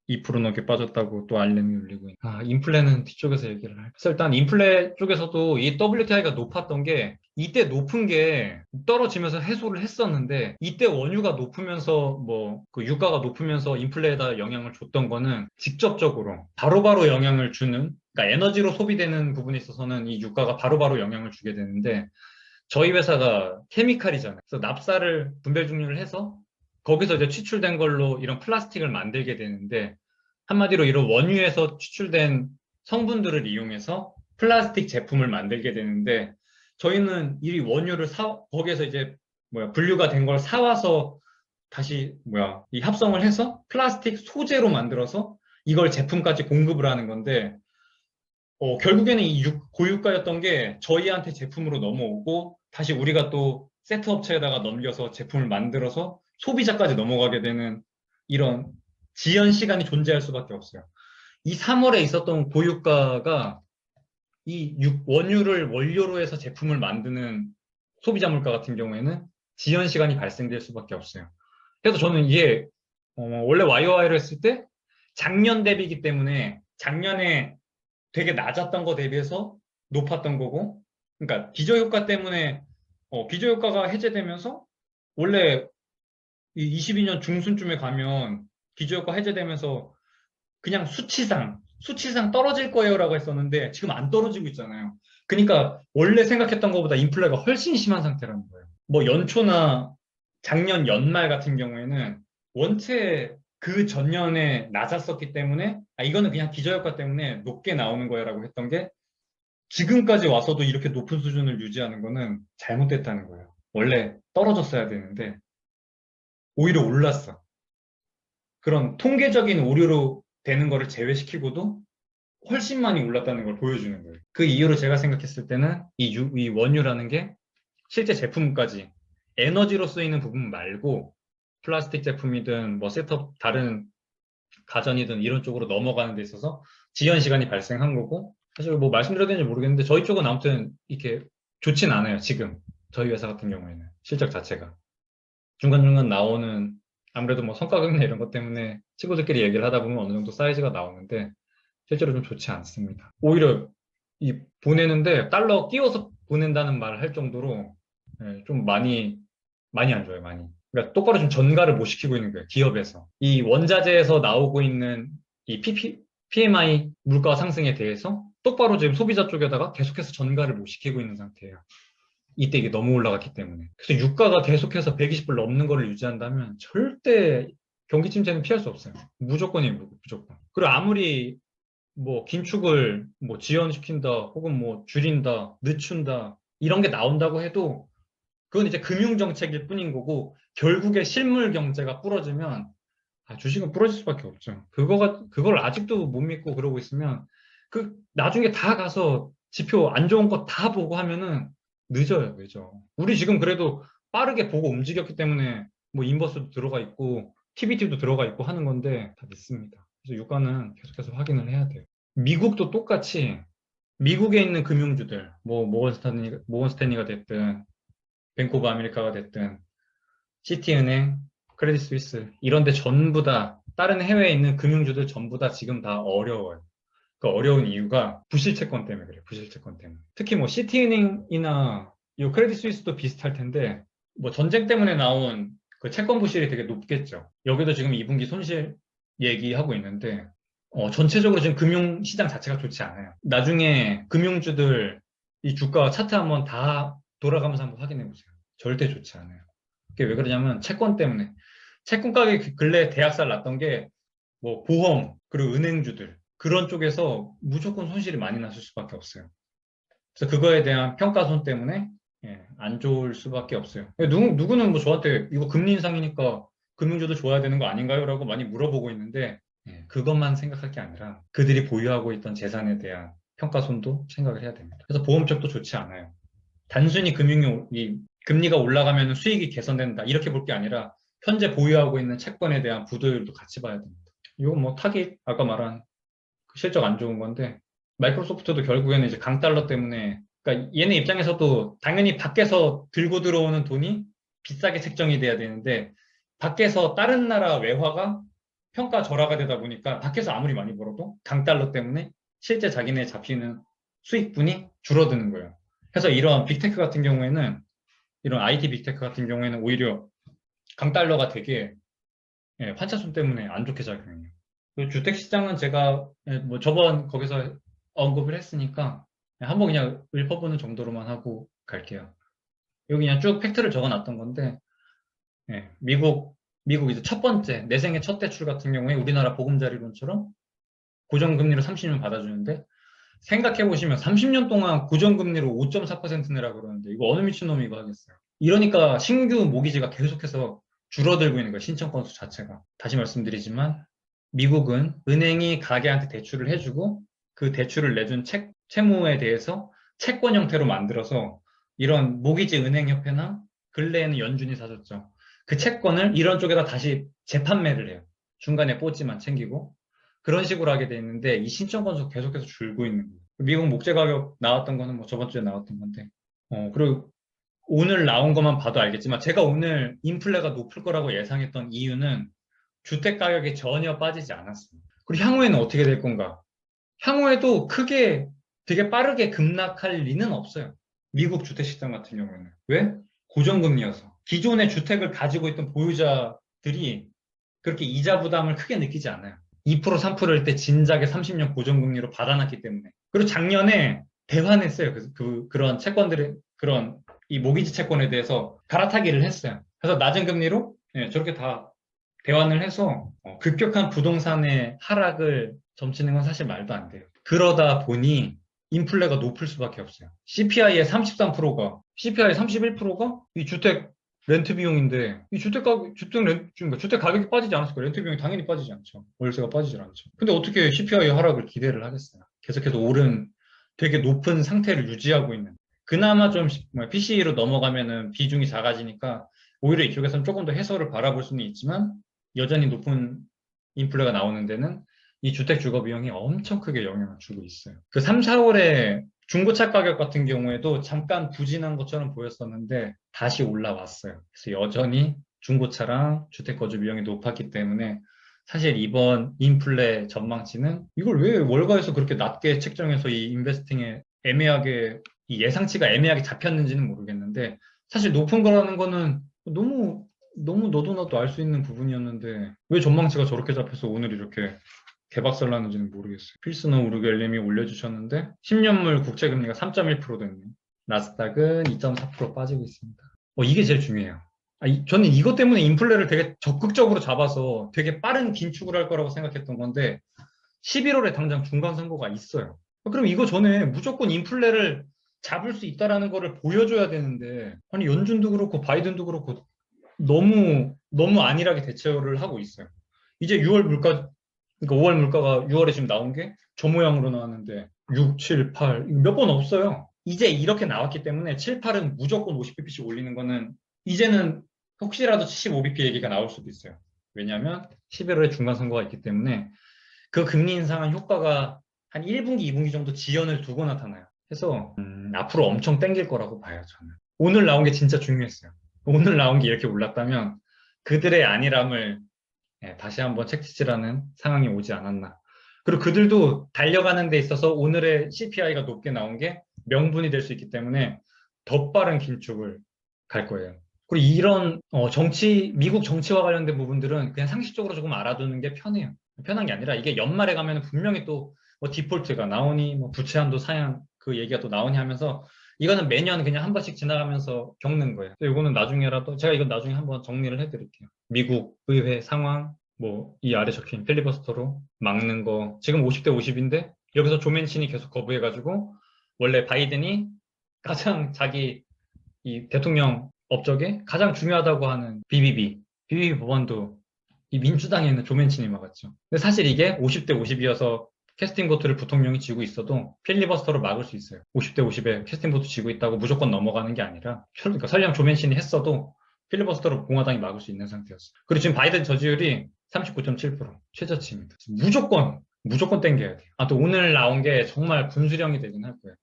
2% 넘게 빠졌다고 또 알림이 울리고 있는. 인플레는 뒤쪽에서 얘기를 할게요. 그래서 일단 인플레 쪽에서도 이 WTI가 높았던 게 이때 높은 게 떨어지면서 해소를 했었는데 이때 원유가 높으면서 뭐 그 유가가 높으면서 인플레에다 영향을 줬던 거는 직접적으로 바로바로 영향을 주는 그러니까 에너지로 소비되는 부분에 있어서는 이 유가가 바로바로 영향을 주게 되는데 저희 회사가 케미칼이잖아요. 그래서 납사를 분별 증류를 해서 거기서 이제 추출된 걸로 이런 플라스틱을 만들게 되는데 한마디로 이런 원유에서 추출된 성분들을 이용해서 플라스틱 제품을 만들게 되는데 저희는 이 원유를 거기에서 이제 분류가 된 걸 사와서 다시 이 합성을 해서 플라스틱 소재로 만들어서 이걸 제품까지 공급을 하는 건데 결국에는 이 고유가였던 게 저희한테 제품으로 넘어오고 다시 우리가 또 세트 업체에다가 넘겨서 제품을 만들어서 소비자까지 넘어가게 되는 이런 지연 시간이 존재할 수밖에 없어요. 이 3월에 있었던 고유가가 이 원유를 원료로 해서 제품을 만드는 소비자 물가 같은 경우에는 지연 시간이 발생될 수밖에 없어요. 그래서 저는 이게 원래 YOY를 했을 때 작년 대비이기 때문에 작년에 되게 낮았던 거 대비해서 높았던 거고, 그러니까 기저효과 때문에 기저효과가 해제되면서 원래 이 22년 중순쯤에 가면 기저효과 해제되면서 그냥 수치상 떨어질 거예요라고 했었는데 지금 안 떨어지고 있잖아요. 그러니까 원래 생각했던 것보다 인플레가 훨씬 심한 상태라는 거예요. 뭐 연초나 작년 연말 같은 경우에는 원체 그 전년에 낮았었기 때문에 이거는 그냥 기저효과 때문에 높게 나오는 거야라고 했던 게 지금까지 와서도 이렇게 높은 수준을 유지하는 거는 잘못됐다는 거예요. 원래 떨어졌어야 되는데 오히려 올랐어. 그런 통계적인 오류로 되는 거를 제외시키고도 훨씬 많이 올랐다는 걸 보여주는 거예요. 그 이유로 제가 생각했을 때는 이 원유라는 게 실제 제품까지 에너지로 쓰이는 부분 말고 플라스틱 제품이든 뭐 셋업 다른 가전이든 이런 쪽으로 넘어가는 데 있어서 지연 시간이 발생한 거고 사실 뭐 말씀드려야 되는지 모르겠는데 저희 쪽은 아무튼 이렇게 좋진 않아요. 지금 저희 회사 같은 경우에는 실적 자체가 중간중간 나오는 아무래도 뭐 성과급이나 이런 것 때문에 친구들끼리 얘기를 하다 보면 어느 정도 사이즈가 나오는데 실제로 좀 좋지 않습니다. 오히려 이 보내는데 달러 끼워서 보낸다는 말을 할 정도로 좀 많이 안 좋아요, 많이. 그러니까 똑바로 좀 전가를 못 시키고 있는 거예요, 기업에서. 이 원자재에서 나오고 있는 이 PMI 물가 상승에 대해서 똑바로 지금 소비자 쪽에다가 계속해서 전가를 못 시키고 있는 상태예요. 이때 이게 너무 올라갔기 때문에. 그래서 유가가 계속해서 120불 넘는 거를 유지한다면 절대 경기 침체는 피할 수 없어요. 무조건이에요, 무조건. 그리고 아무리 뭐 긴축을 뭐 지연시킨다 혹은 뭐 줄인다 늦춘다 이런 게 나온다고 해도 그건 이제 금융정책일 뿐인 거고 결국에 실물 경제가 부러지면 주식은 부러질 수밖에 없죠. 그걸 아직도 못 믿고 그러고 있으면 그 나중에 다 가서 지표 안 좋은 거 다 보고 하면은 늦어요, 늦어. 우리 지금 그래도 빠르게 보고 움직였기 때문에 뭐 인버스도 들어가 있고 TBT도 들어가 있고 하는 건데 다 늦습니다. 그래서 유가는 계속해서 확인을 해야 돼요. 미국도 똑같이 미국에 있는 금융주들 뭐 모건스탠리가 됐든 뱅크 오브 아메리카가 됐든 시티은행, 크레딧 스위스 이런 데 전부 다 다른 해외에 있는 금융주들 전부 다 지금 다 어려워요. 그 어려운 이유가 부실채권 때문에 그래요. 부실채권 때문에. 특히 뭐 시티은행이나 이 크레딧 스위스도 비슷할 텐데 뭐 전쟁 때문에 나온 그 채권 부실이 되게 높겠죠. 여기도 지금 2분기 손실 얘기하고 있는데 전체적으로 지금 금융시장 자체가 좋지 않아요. 나중에 금융주들 이 주가 차트 한번 다 돌아가면서 한번 확인해 보세요. 절대 좋지 않아요. 그게 왜 그러냐면 채권 때문에. 채권 가격이 근래 대학살 났던 게 뭐 보험 그리고 은행주들 그런 쪽에서 무조건 손실이 많이 났을 수밖에 없어요. 그래서 그거에 대한 평가손 때문에 안 좋을 수밖에 없어요. 누구는 뭐 저한테 이거 금리 인상이니까 금융주도 좋아야 되는 거 아닌가요? 라고 많이 물어보고 있는데 그것만 생각할 게 아니라 그들이 보유하고 있던 재산에 대한 평가손도 생각을 해야 됩니다. 그래서 보험 쪽도 좋지 않아요. 단순히 이 금리가 올라가면 수익이 개선된다 이렇게 볼 게 아니라 현재 보유하고 있는 채권에 대한 부도율도 같이 봐야 됩니다. 이건 뭐 타깃 아까 말한 그 실적 안 좋은 건데 마이크로소프트도 결국에는 이제 강달러 때문에 그러니까 얘네 입장에서도 당연히 밖에서 들고 들어오는 돈이 비싸게 책정이 돼야 되는데 밖에서 다른 나라 외화가 평가 절하가 되다 보니까 밖에서 아무리 많이 벌어도 강달러 때문에 실제 자기네 잡히는 수익분이 줄어드는 거예요. 그래서 이런 빅테크 같은 경우에는 이런 IT 빅테크 같은 경우에는 오히려 강달러가 되게 환차손 때문에 안 좋게 작용해요. 그 주택시장은 제가 뭐 저번 거기서 언급을 했으니까 한번 그냥 읊어보는 정도로만 하고 갈게요. 여기 그냥 쭉 팩트를 적어놨던 건데 미국 이제 첫 번째 내 생애 첫 대출 같은 경우에 우리나라 보금자리론처럼 고정금리로 30년 받아주는데 생각해보시면 30년 동안 고정금리로 5.4% 내라 그러는데 이거 어느 미친놈이 이거 하겠어요. 이러니까 신규 모기지가 계속해서 줄어들고 있는 거예요. 신청 건수 자체가. 다시 말씀드리지만 미국은 은행이 가게한테 대출을 해주고 그 대출을 내준 채무에 대해서 채권 형태로 만들어서 이런 모기지 은행협회나 근래에는 연준이 사줬죠. 그 채권을 이런 쪽에다 다시 재판매를 해요. 중간에 뽀찌만 챙기고 그런 식으로 하게 돼 있는데 이 신청 건수가 계속해서 줄고 있는 거예요. 미국 목재 가격 나왔던 거는 뭐 저번 주에 나왔던 건데 그리고 오늘 나온 것만 봐도 알겠지만 제가 오늘 인플레가 높을 거라고 예상했던 이유는 주택 가격이 전혀 빠지지 않았습니다. 그리고 향후에는 어떻게 될 건가? 향후에도 크게 되게 빠르게 급락할 리는 없어요. 미국 주택시장 같은 경우에는. 왜? 고정금리여서. 기존의 주택을 가지고 있던 보유자들이 그렇게 이자 부담을 크게 느끼지 않아요. 2% 3%일 때 진작에 30년 고정금리로 받아놨기 때문에. 그리고 작년에 대환했어요. 그런 채권들의 그런 이 모기지 채권에 대해서 갈아타기를 했어요. 그래서 낮은 금리로 저렇게 다 대환을 해서 급격한 부동산의 하락을 점치는 건 사실 말도 안 돼요. 그러다 보니 인플레가 높을 수밖에 없어요. CPI의 33%가, CPI 31%가 이 주택 렌트 비용인데 이 주택 가격이 빠지지 않았을까? 렌트 비용이 당연히 빠지지 않죠. 월세가 빠지질 않죠. 근데 어떻게 CPI 하락을 기대를 하겠어요? 계속해서 오른 되게 높은 상태를 유지하고 있는. 그나마 좀 PCE로 넘어가면은 비중이 작아지니까 오히려 이쪽에서는 조금 더 해소를 바라볼 수는 있지만 여전히 높은 인플레가 나오는 데는 이 주택 주거 비용이 엄청 크게 영향을 주고 있어요. 그 3, 4월에 중고차 가격 같은 경우에도 잠깐 부진한 것처럼 보였었는데 다시 올라왔어요. 그래서 여전히 중고차랑 주택 거주 비용이 높았기 때문에 사실 이번 인플레 전망치는 이걸 왜 월가에서 그렇게 낮게 책정해서 이 인베스팅에 애매하게 이 예상치가 애매하게 잡혔는지는 모르겠는데 사실 높은 거라는 거는 너무 너도 나도 알 수 있는 부분이었는데 왜 전망치가 저렇게 잡혀서 오늘 이렇게 개박살 나는지는 모르겠어요. 필스너 우르겔님이 올려주셨는데 10년물 국채금리가 3.1% 됐네요. 나스닥은 2.4% 빠지고 있습니다. 이게 제일 중요해요. 저는 이것 때문에 인플레를 되게 적극적으로 잡아서 되게 빠른 긴축을 할 거라고 생각했던 건데 11월에 당장 중간선거가 있어요. 그럼 이거 전에 무조건 인플레를 잡을 수 있다라는 거를 보여줘야 되는데 아니 연준도 그렇고 바이든도 그렇고 너무 안일하게 대처를 하고 있어요. 이제 6월 물가 그러니까 5월 물가가 6월에 지금 나온 게 저 모양으로 나왔는데 6, 7, 8 몇 번 없어요. 이제 이렇게 나왔기 때문에 7, 8은 무조건 50bp씩 올리는 거는 이제는 혹시라도 75bp 얘기가 나올 수도 있어요. 왜냐하면 11월에 중간선거가 있기 때문에 그 금리 인상한 효과가 한 1분기, 2분기 정도 지연을 두고 나타나요. 그래서 앞으로 엄청 땡길 거라고 봐요, 저는. 오늘 나온 게 진짜 중요했어요. 오늘 나온 게 이렇게 올랐다면 그들의 안일함을 다시 한번 책짓질하는 상황이 오지 않았나. 그리고 그들도 달려가는 데 있어서 오늘의 CPI가 높게 나온 게 명분이 될 수 있기 때문에 더 빠른 긴축을 갈 거예요. 그리고 이런 미국 정치와 관련된 부분들은 그냥 상식적으로 조금 알아두는 게 편해요. 편한 게 아니라 이게 연말에 가면 분명히 또 뭐 디폴트가 나오니 뭐 부채 한도 상향 그 얘기가 또 나오니 하면서 이거는 매년 그냥 한 번씩 지나가면서 겪는 거예요. 이거는 나중에라도 제가 이건 나중에 한번 정리를 해드릴게요. 미국 의회 상황 뭐 이 아래 적힌 필리버스터로 막는 거 지금 50대 50인데 여기서 조 맨친이 계속 거부해가지고 원래 바이든이 가장 자기 이 대통령 업적에 가장 중요하다고 하는 BBB 법안도 이 민주당에 있는 조 맨친이 막았죠. 근데 사실 이게 50대 50이어서 캐스팅 보트를 부통령이 쥐고 있어도 필리버스터로 막을 수 있어요. 50대 50에 캐스팅 보트 쥐고 있다고 무조건 넘어가는 게 아니라 그러니까 설령 조 맨친이 했어도 필리버스터로 공화당이 막을 수 있는 상태였어요. 그리고 지금 바이든 저지율이 39.7% 최저치입니다. 무조건 땡겨야 돼요. 아, 또 오늘 나온 게 정말 분수령이 되긴 할 거예요.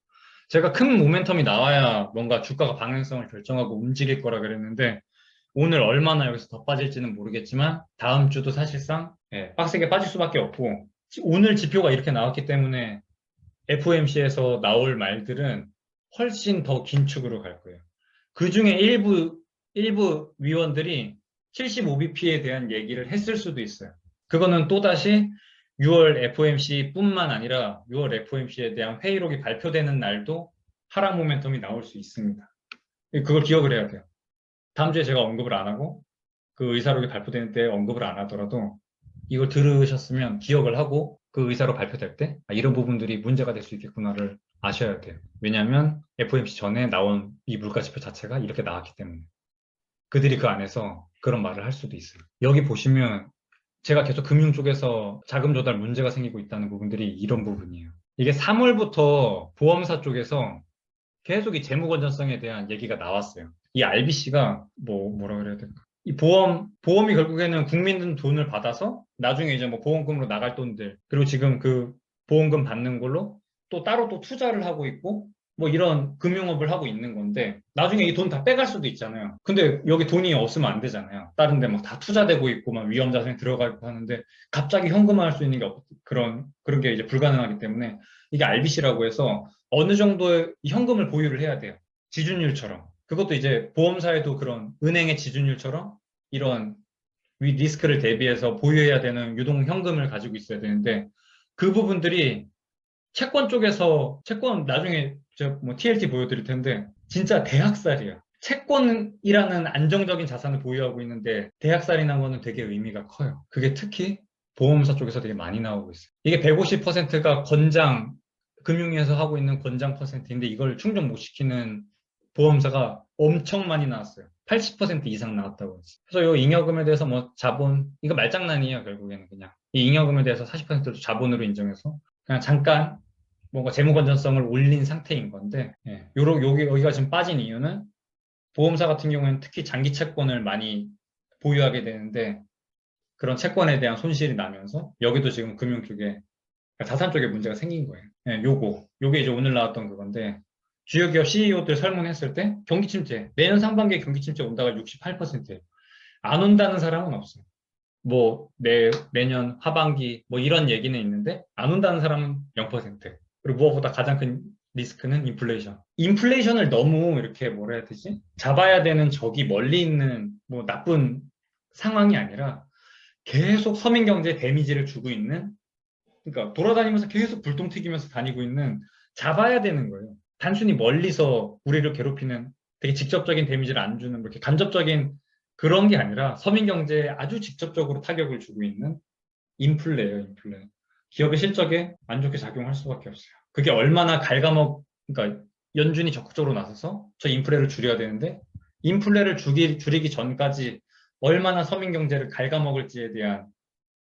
제가 큰 모멘텀이 나와야 뭔가 주가가 방향성을 결정하고 움직일 거라 그랬는데 오늘 얼마나 여기서 더 빠질지는 모르겠지만 다음 주도 사실상 빡세게 빠질 수밖에 없고 오늘 지표가 이렇게 나왔기 때문에 FOMC에서 나올 말들은 훨씬 더 긴축으로 갈 거예요. 그 중에 일부 위원들이 75bp에 대한 얘기를 했을 수도 있어요. 그거는 또다시 6월 FOMC뿐만 아니라 6월 FOMC에 대한 회의록이 발표되는 날도 하락 모멘텀이 나올 수 있습니다. 그걸 기억을 해야 돼요. 다음 주에 제가 언급을 안 하고 그 의사록이 발표되는 때 언급을 안 하더라도 이걸 들으셨으면 기억을 하고 그 의사록 발표될 때 이런 부분들이 문제가 될 수 있겠구나를 아셔야 돼요. 왜냐하면 FOMC 전에 나온 이 물가지표 자체가 이렇게 나왔기 때문에 그들이 그 안에서 그런 말을 할 수도 있어요. 여기 보시면 제가 계속 금융 쪽에서 자금 조달 문제가 생기고 있다는 부분들이 이런 부분이에요. 이게 3월부터 보험사 쪽에서 계속 이 재무 건전성에 대한 얘기가 나왔어요. 이 RBC가 뭐라 그래야 될까? 이 보험이 결국에는 국민 돈을 받아서 나중에 이제 뭐 보험금으로 나갈 돈들, 그리고 지금 그 보험금 받는 걸로 또 따로 또 투자를 하고 있고, 뭐 이런 금융업을 하고 있는 건데, 나중에 이 돈 다 빼갈 수도 있잖아요. 근데 여기 돈이 없으면 안 되잖아요. 다른 데 막 다 투자되고 있고, 막 위험자산이 들어가 있고 하는데, 갑자기 현금화할 수 있는 게 그런 게 이제 불가능하기 때문에, 이게 RBC라고 해서 어느 정도의 현금을 보유를 해야 돼요. 지준율처럼. 그것도 이제 보험사에도 그런 은행의 지준율처럼 이런 리스크를 대비해서 보유해야 되는 유동 현금을 가지고 있어야 되는데 그 부분들이 채권 나중에 제가 뭐 TLT 보여드릴 텐데 진짜 대학살이야. 채권이라는 안정적인 자산을 보유하고 있는데 대학살이 난 거는 되게 의미가 커요. 그게 특히 보험사 쪽에서 되게 많이 나오고 있어요. 이게 150%가 금융위에서 하고 있는 권장 퍼센트인데 이걸 충족 못 시키는 보험사가 엄청 많이 나왔어요. 80% 이상 나왔다고 했어요. 그래서 이 잉여금에 대해서 뭐 자본, 이거 말장난이에요, 결국에는 그냥. 이 잉여금에 대해서 40%도 자본으로 인정해서 그냥 잠깐 뭔가 재무 건전성을 올린 상태인 건데, 여기가 지금 빠진 이유는 보험사 같은 경우에는 특히 장기 채권을 많이 보유하게 되는데 그런 채권에 대한 손실이 나면서 여기도 지금 금융 쪽에 자산 쪽에 문제가 생긴 거예요. 요게 이제 오늘 나왔던 그건데 주요 기업 CEO들 설문했을 때 경기 침체, 내년 상반기에 경기 침체 온다가 68%예요. 안 온다는 사람은 없어요. 뭐 내년 하반기 뭐 이런 얘기는 있는데 안 온다는 사람은 0%. 그리고 무엇보다 가장 큰 리스크는 인플레이션. 인플레이션을 너무 이렇게 뭐라 해야 되지? 잡아야 되는 적이 멀리 있는 뭐 나쁜 상황이 아니라 계속 서민 경제에 데미지를 주고 있는 그러니까 돌아다니면서 계속 불똥 튀기면서 다니고 있는 잡아야 되는 거예요. 단순히 멀리서 우리를 괴롭히는 되게 직접적인 데미지를 안 주는 뭐 이렇게 간접적인 그런 게 아니라 서민 경제에 아주 직접적으로 타격을 주고 있는 인플레예요, 인플레. 기업의 실적에 안 좋게 작용할 수밖에 없어요. 그게 얼마나 그러니까 연준이 적극적으로 나서서 저 인플레를 줄여야 되는데 인플레를 줄이기 전까지 얼마나 서민 경제를 갉아먹을지에 대한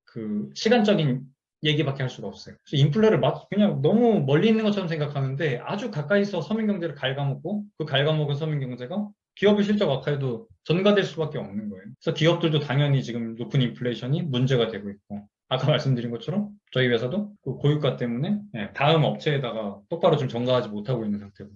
그 시간적인 얘기밖에 할 수가 없어요. 그래서 인플레를 그냥 너무 멀리 있는 것처럼 생각하는데 아주 가까이서 서민 경제를 갉아먹고 그 갉아먹은 서민 경제가 기업의 실적 악화에도 전가될 수밖에 없는 거예요. 그래서 기업들도 당연히 지금 높은 인플레이션이 문제가 되고 있고 아까 말씀드린 것처럼 저희 회사도 그 고유가 때문에 다음 업체에다가 똑바로 좀 전가하지 못하고 있는 상태고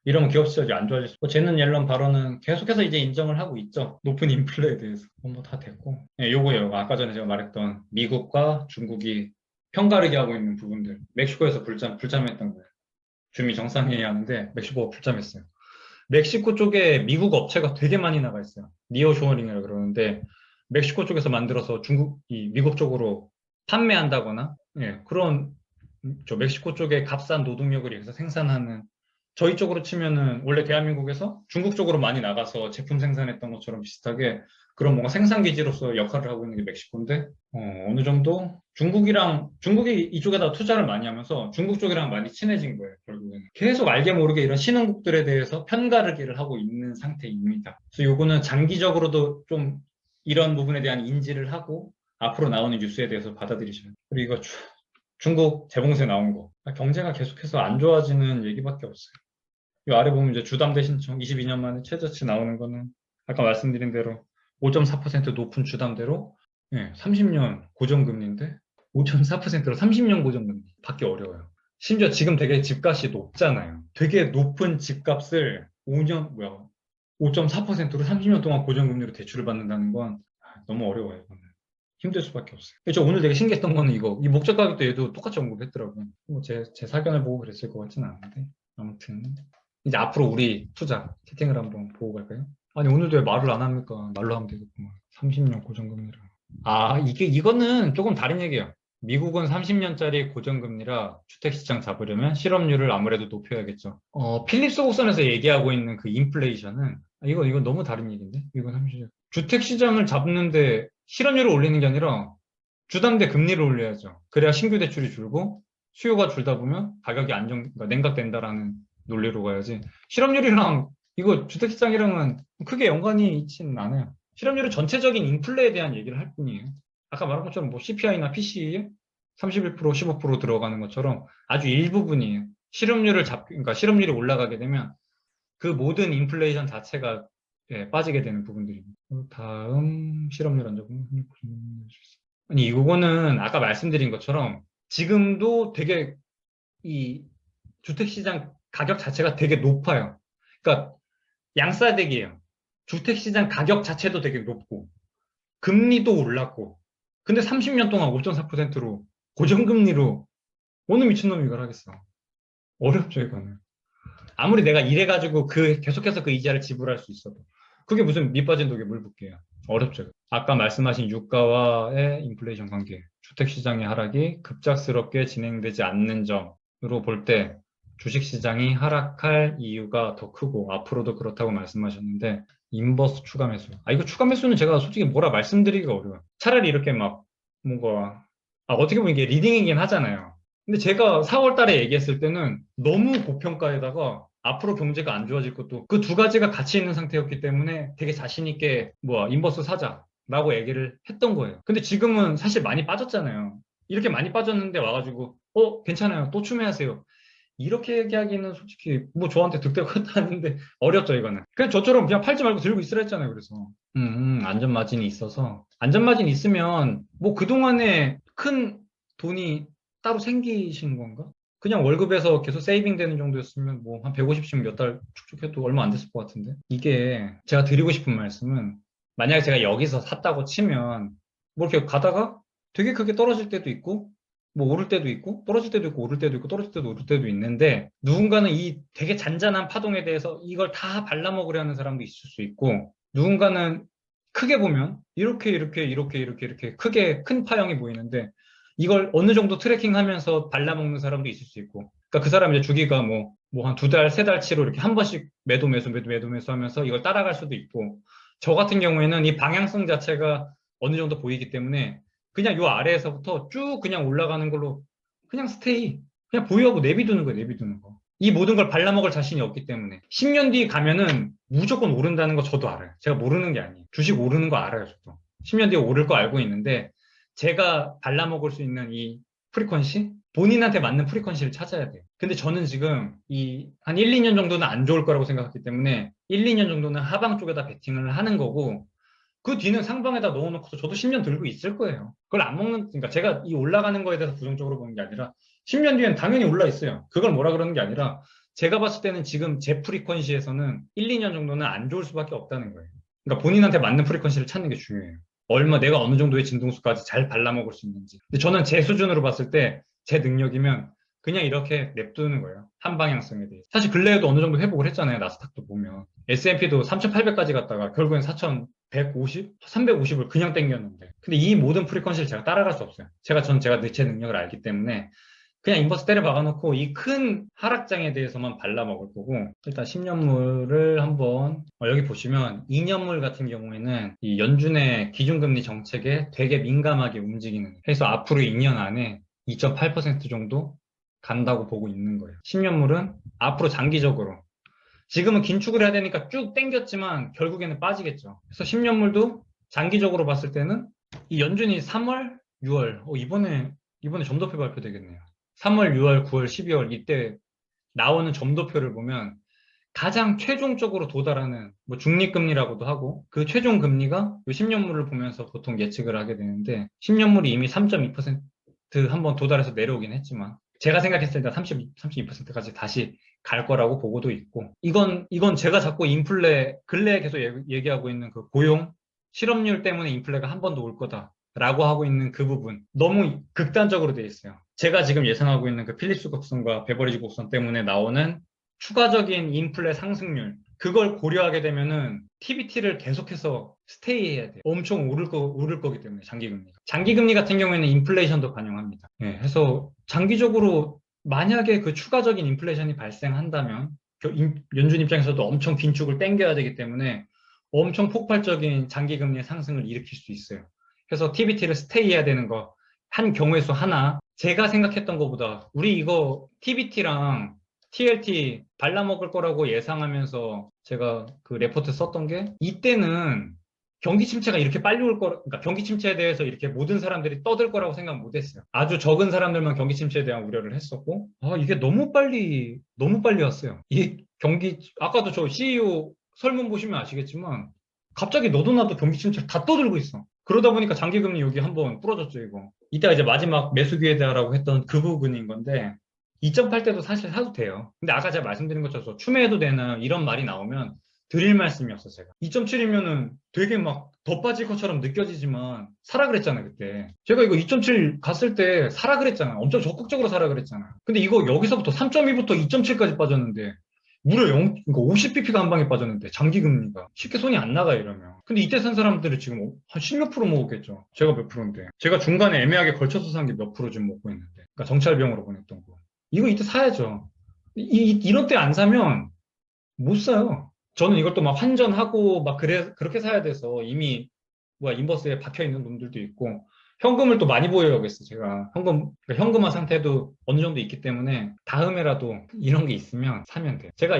이러면 기업 실적이 안 좋아질 수 있고 제는 옐런 발언은 계속해서 이제 인정을 하고 있죠. 높은 인플레에 대해서. 뭐 다 됐고. 요거예요. 아까 전에 제가 말했던 미국과 중국이 편가르기 하고 있는 부분들. 멕시코에서 불참했던 거예요. 주미 정상회의 하는데 멕시코가 불참했어요. 멕시코 쪽에 미국 업체가 되게 많이 나가 있어요. 니어쇼어링이라 그러는데 멕시코 쪽에서 만들어서 미국 쪽으로 판매한다거나 예, 그런 저 멕시코 쪽에 값싼 노동력을 여기서 생산하는 저희 쪽으로 치면은 원래 대한민국에서 중국 쪽으로 많이 나가서 제품 생산했던 것처럼 비슷하게 그런 뭔가 생산 기지로서 역할을 하고 있는 게 멕시코인데 어느 정도 중국이 이쪽에다 투자를 많이 하면서 중국 쪽이랑 많이 친해진 거예요, 결국에는. 계속 알게 모르게 이런 신흥국들에 대해서 편가르기를 하고 있는 상태입니다. 그래서 요거는 장기적으로도 좀 이런 부분에 대한 인지를 하고 앞으로 나오는 뉴스에 대해서 받아들이셔야 돼요. 그리고 이거 중국 재봉세 나온 거. 경제가 계속해서 안 좋아지는 얘기밖에 없어요. 이 아래 보면 이제 주담대 신청 22년 만에 최저치 나오는 거는 아까 말씀드린 대로 5.4% 높은 주담대로 30년 고정금리인데 5.4%로 30년 고정금리 받기 어려워요. 심지어 지금 되게 집값이 높잖아요. 되게 높은 집값을 5.4%로 30년 동안 고정금리로 대출을 받는다는 건 너무 어려워요. 이거는. 힘들 수밖에 없어요. 저 오늘 되게 신기했던 거는 이 목적 가격도 얘도 똑같이 언급했더라고요. 제 사견을 보고 그랬을 것 같지는 않은데. 아무튼. 이제 앞으로 우리 투자 채팅을 한번 보고 갈까요? 아니, 오늘도 왜 말을 안 합니까? 말로 하면 되겠구만. 30년 고정금리라. 이거는 조금 다른 얘기예요. 미국은 30년짜리 고정금리라 주택시장 잡으려면 실업률을 아무래도 높여야겠죠. 필립스 곡선에서 얘기하고 있는 그 인플레이션은, 이건 너무 다른 얘기인데? 이건 30년. 주택시장을 잡는데 실업률을 올리는 게 아니라 주담대 금리를 올려야죠. 그래야 신규 대출이 줄고 수요가 줄다 보면 가격이 그러니까 냉각된다라는 논리로 가야지. 실업률이랑 이거 주택시장이랑은 크게 연관이 있지는 않아요. 실업률은 전체적인 인플레에 대한 얘기를 할 뿐이에요. 아까 말한 것처럼 뭐 CPI나 PC에 31%, 15% 들어가는 것처럼 아주 일부분이에요. 그러니까 실업률이 올라가게 되면 그 모든 인플레이션 자체가 빠지게 되는 부분들입니다. 다음 실업률 안정은 아니 이거는 아까 말씀드린 것처럼 지금도 되게 이 주택시장 가격 자체가 되게 높아요. 그러니까 양싸대기예요. 주택시장 가격 자체도 되게 높고 금리도 올랐고 근데 30년 동안 5.4%로 고정금리로 어느 미친놈이 이걸 하겠어. 어렵죠 이거는. 아무리 내가 이래가지고 계속해서 그 이자를 지불할 수 있어도 그게 무슨 밑 빠진 독에 물 붓기야. 어렵죠. 아까 말씀하신 유가와의 인플레이션 관계, 주택시장의 하락이 급작스럽게 진행되지 않는 점으로 볼 때 주식시장이 하락할 이유가 더 크고 앞으로도 그렇다고 말씀하셨는데 인버스 추가 매수. 이거 추가 매수는 제가 솔직히 뭐라 말씀드리기가 어려워요. 차라리 이렇게 막 뭔가 어떻게 보면 이게 리딩이긴 하잖아요. 근데 제가 4월 달에 얘기했을 때는 너무 고평가에다가 앞으로 경제가 안 좋아질 것도 그 두 가지가 같이 있는 상태였기 때문에 되게 자신 있게 인버스 사자라고 얘기를 했던 거예요. 근데 지금은 사실 많이 빠졌잖아요. 이렇게 많이 빠졌는데 와가지고 괜찮아요. 또 추매하세요. 이렇게 얘기하기는 솔직히 저한테 득대가 크다는데 어렵죠 이거는. 그냥 저처럼 그냥 팔지 말고 들고 있으라 했잖아요. 그래서 안전마진이 있어서 안전마진 있으면 그동안에 큰 돈이 따로 생기신 건가? 그냥 월급에서 계속 세이빙 되는 정도였으면 한 150씩 몇 달 축축해도 얼마 안 됐을 것 같은데. 이게 제가 드리고 싶은 말씀은 만약에 제가 여기서 샀다고 치면 이렇게 가다가 되게 크게 떨어질 때도 있고 오를 때도 있고 떨어질 때도 있고 오를 때도 있고 떨어질 때도 오를 때도 있는데 누군가는 이 되게 잔잔한 파동에 대해서 이걸 다 발라먹으려 하는 사람도 있을 수 있고 누군가는 크게 보면 이렇게 크게 큰 파형이 보이는데 이걸 어느 정도 트래킹하면서 발라먹는 사람도 있을 수 있고 그러니까 그 사람 이제 주기가 한 두 달, 세 달치로 이렇게 한 번씩 매도 매수 하면서 이걸 따라갈 수도 있고 저 같은 경우에는 이 방향성 자체가 어느 정도 보이기 때문에 그냥 요 아래에서부터 쭉 그냥 올라가는 걸로 그냥 스테이 그냥 보유하고 내비두는 거예요. 내비두는 거. 이 모든 걸 발라먹을 자신이 없기 때문에 10년 뒤 가면은 무조건 오른다는 거 저도 알아요. 제가 모르는 게 아니에요. 주식 오르는 거 알아요. 저도. 10년 뒤에 오를 거 알고 있는데 제가 발라먹을 수 있는 이 프리퀀시 본인한테 맞는 프리퀀시를 찾아야 돼요. 근데 저는 지금 한 1, 2년 정도는 안 좋을 거라고 생각했기 때문에 1, 2년 정도는 하방 쪽에다 베팅을 하는 거고 그 뒤는 상방에다 넣어놓고서 저도 10년 들고 있을 거예요. 그걸 안 그러니까 제가 이 올라가는 거에 대해서 부정적으로 보는 게 아니라 10년 뒤엔 당연히 올라 있어요. 그걸 뭐라 그러는 게 아니라 제가 봤을 때는 지금 제 프리퀀시에서는 1, 2년 정도는 안 좋을 수밖에 없다는 거예요. 그러니까 본인한테 맞는 프리퀀시를 찾는 게 중요해요. 내가 어느 정도의 진동수까지 잘 발라먹을 수 있는지. 근데 저는 제 수준으로 봤을 때 제 능력이면 그냥 이렇게 냅두는 거예요. 한 방향성에 대해서. 사실 근래에도 어느 정도 회복을 했잖아요. 나스닥도 보면. S&P도 3,800까지 갔다가 결국엔 4,150? 350을 그냥 땡겼는데. 근데 이 모든 프리퀀시를 제가 따라갈 수 없어요. 제가 제 능력을 알기 때문에 그냥 인버스 때려 박아놓고 이 큰 하락장에 대해서만 발라먹을 거고, 일단 10년물을 한번 여기 보시면 2년물 같은 경우에는 이 연준의 기준금리 정책에 되게 민감하게 움직이는, 해서 앞으로 2년 안에 2.8% 정도 간다고 보고 있는 거예요. 10년물은 앞으로 장기적으로, 지금은 긴축을 해야 되니까 쭉 땡겼지만 결국에는 빠지겠죠. 그래서 10년물도 장기적으로 봤을 때는 이 연준이 3월, 6월, 이번에 점도표 발표되겠네요. 3월, 6월, 9월, 12월 이때 나오는 점도표를 보면 가장 최종적으로 도달하는 뭐 중립금리라고도 하고, 그 최종 금리가 요 10년물을 보면서 보통 예측을 하게 되는데, 10년물이 이미 3.2% 한번 도달해서 내려오긴 했지만 제가 생각했을 때 32%까지 다시 갈 거라고 보고도 있고, 이건 제가 자꾸 인플레 근래에 계속 얘기하고 있는 그 고용 실업률 때문에 인플레가 한 번 더 올 거다라고 하고 있는 그 부분 너무 극단적으로 돼 있어요. 제가 지금 예상하고 있는 그 필립스 곡선과 베버리지 곡선 때문에 나오는 추가적인 인플레 상승률, 그걸 고려하게 되면은 TBT를 계속해서 스테이해야 돼요. 엄청 오를 거기 때문에 장기금리가. 장기금리 같은 경우에는 인플레이션도 반영합니다. 예, 해서 장기적으로 만약에 그 추가적인 인플레이션이 발생한다면 연준 입장에서도 엄청 긴축을 땡겨야 되기 때문에 엄청 폭발적인 장기금리의 상승을 일으킬 수 있어요. 그래서 TBT를 스테이해야 되는 거 한 경우의 수 하나, 제가 생각했던 것보다 우리 이거 TBT랑 TLT 발라먹을 거라고 예상하면서 제가 그 레포트 썼던 게, 이때는 경기 침체가 이렇게 빨리 올 거, 그러니까 경기 침체에 대해서 이렇게 모든 사람들이 떠들 거라고 생각 못 했어요. 아주 적은 사람들만 경기 침체에 대한 우려를 했었고, 이게 너무 빨리 왔어요. 이 경기, 아까도 저 CEO 설문 보시면 아시겠지만, 갑자기 너도 나도 경기 침체 다 떠들고 있어. 그러다 보니까 장기금리 여기 한번 부러졌죠, 이거. 이때가 이제 마지막 매수 기회다라고 했던 그 부분인 건데, 2.8 때도 사실 사도 돼요. 근데 아까 제가 말씀드린 것처럼 추매해도 되나 이런 말이 나오면 드릴 말씀이었어, 제가. 2.7이면은 되게 막 더 빠질 것처럼 느껴지지만 사라 그랬잖아요, 그때. 제가 이거 2.7 갔을 때 사라 그랬잖아. 엄청 적극적으로 사라 그랬잖아. 근데 이거 여기서부터 3.2부터 2.7까지 빠졌는데 무려 50bp가 한 방에 빠졌는데, 장기금리가 쉽게 손이 안 나가 이러면. 근데 이때 산 사람들이 지금 한 10몇 프로 먹었겠죠. 제가 몇 프로인데. 제가 중간에 애매하게 걸쳐서 산 게 몇 프로 지금 먹고 있는데. 그러니까 정찰병으로 보냈던 거. 이거 이때 사야죠. 이런 때 안 사면 못 사요. 저는 이걸 또 막 환전하고 막 그렇게 사야 돼서 이미 뭐야 인버스에 박혀 있는 놈들도 있고, 현금을 또 많이 보여야겠어, 제가. 그러니까 현금화 상태도 어느 정도 있기 때문에 다음에라도 이런 게 있으면 사면 돼요. 제가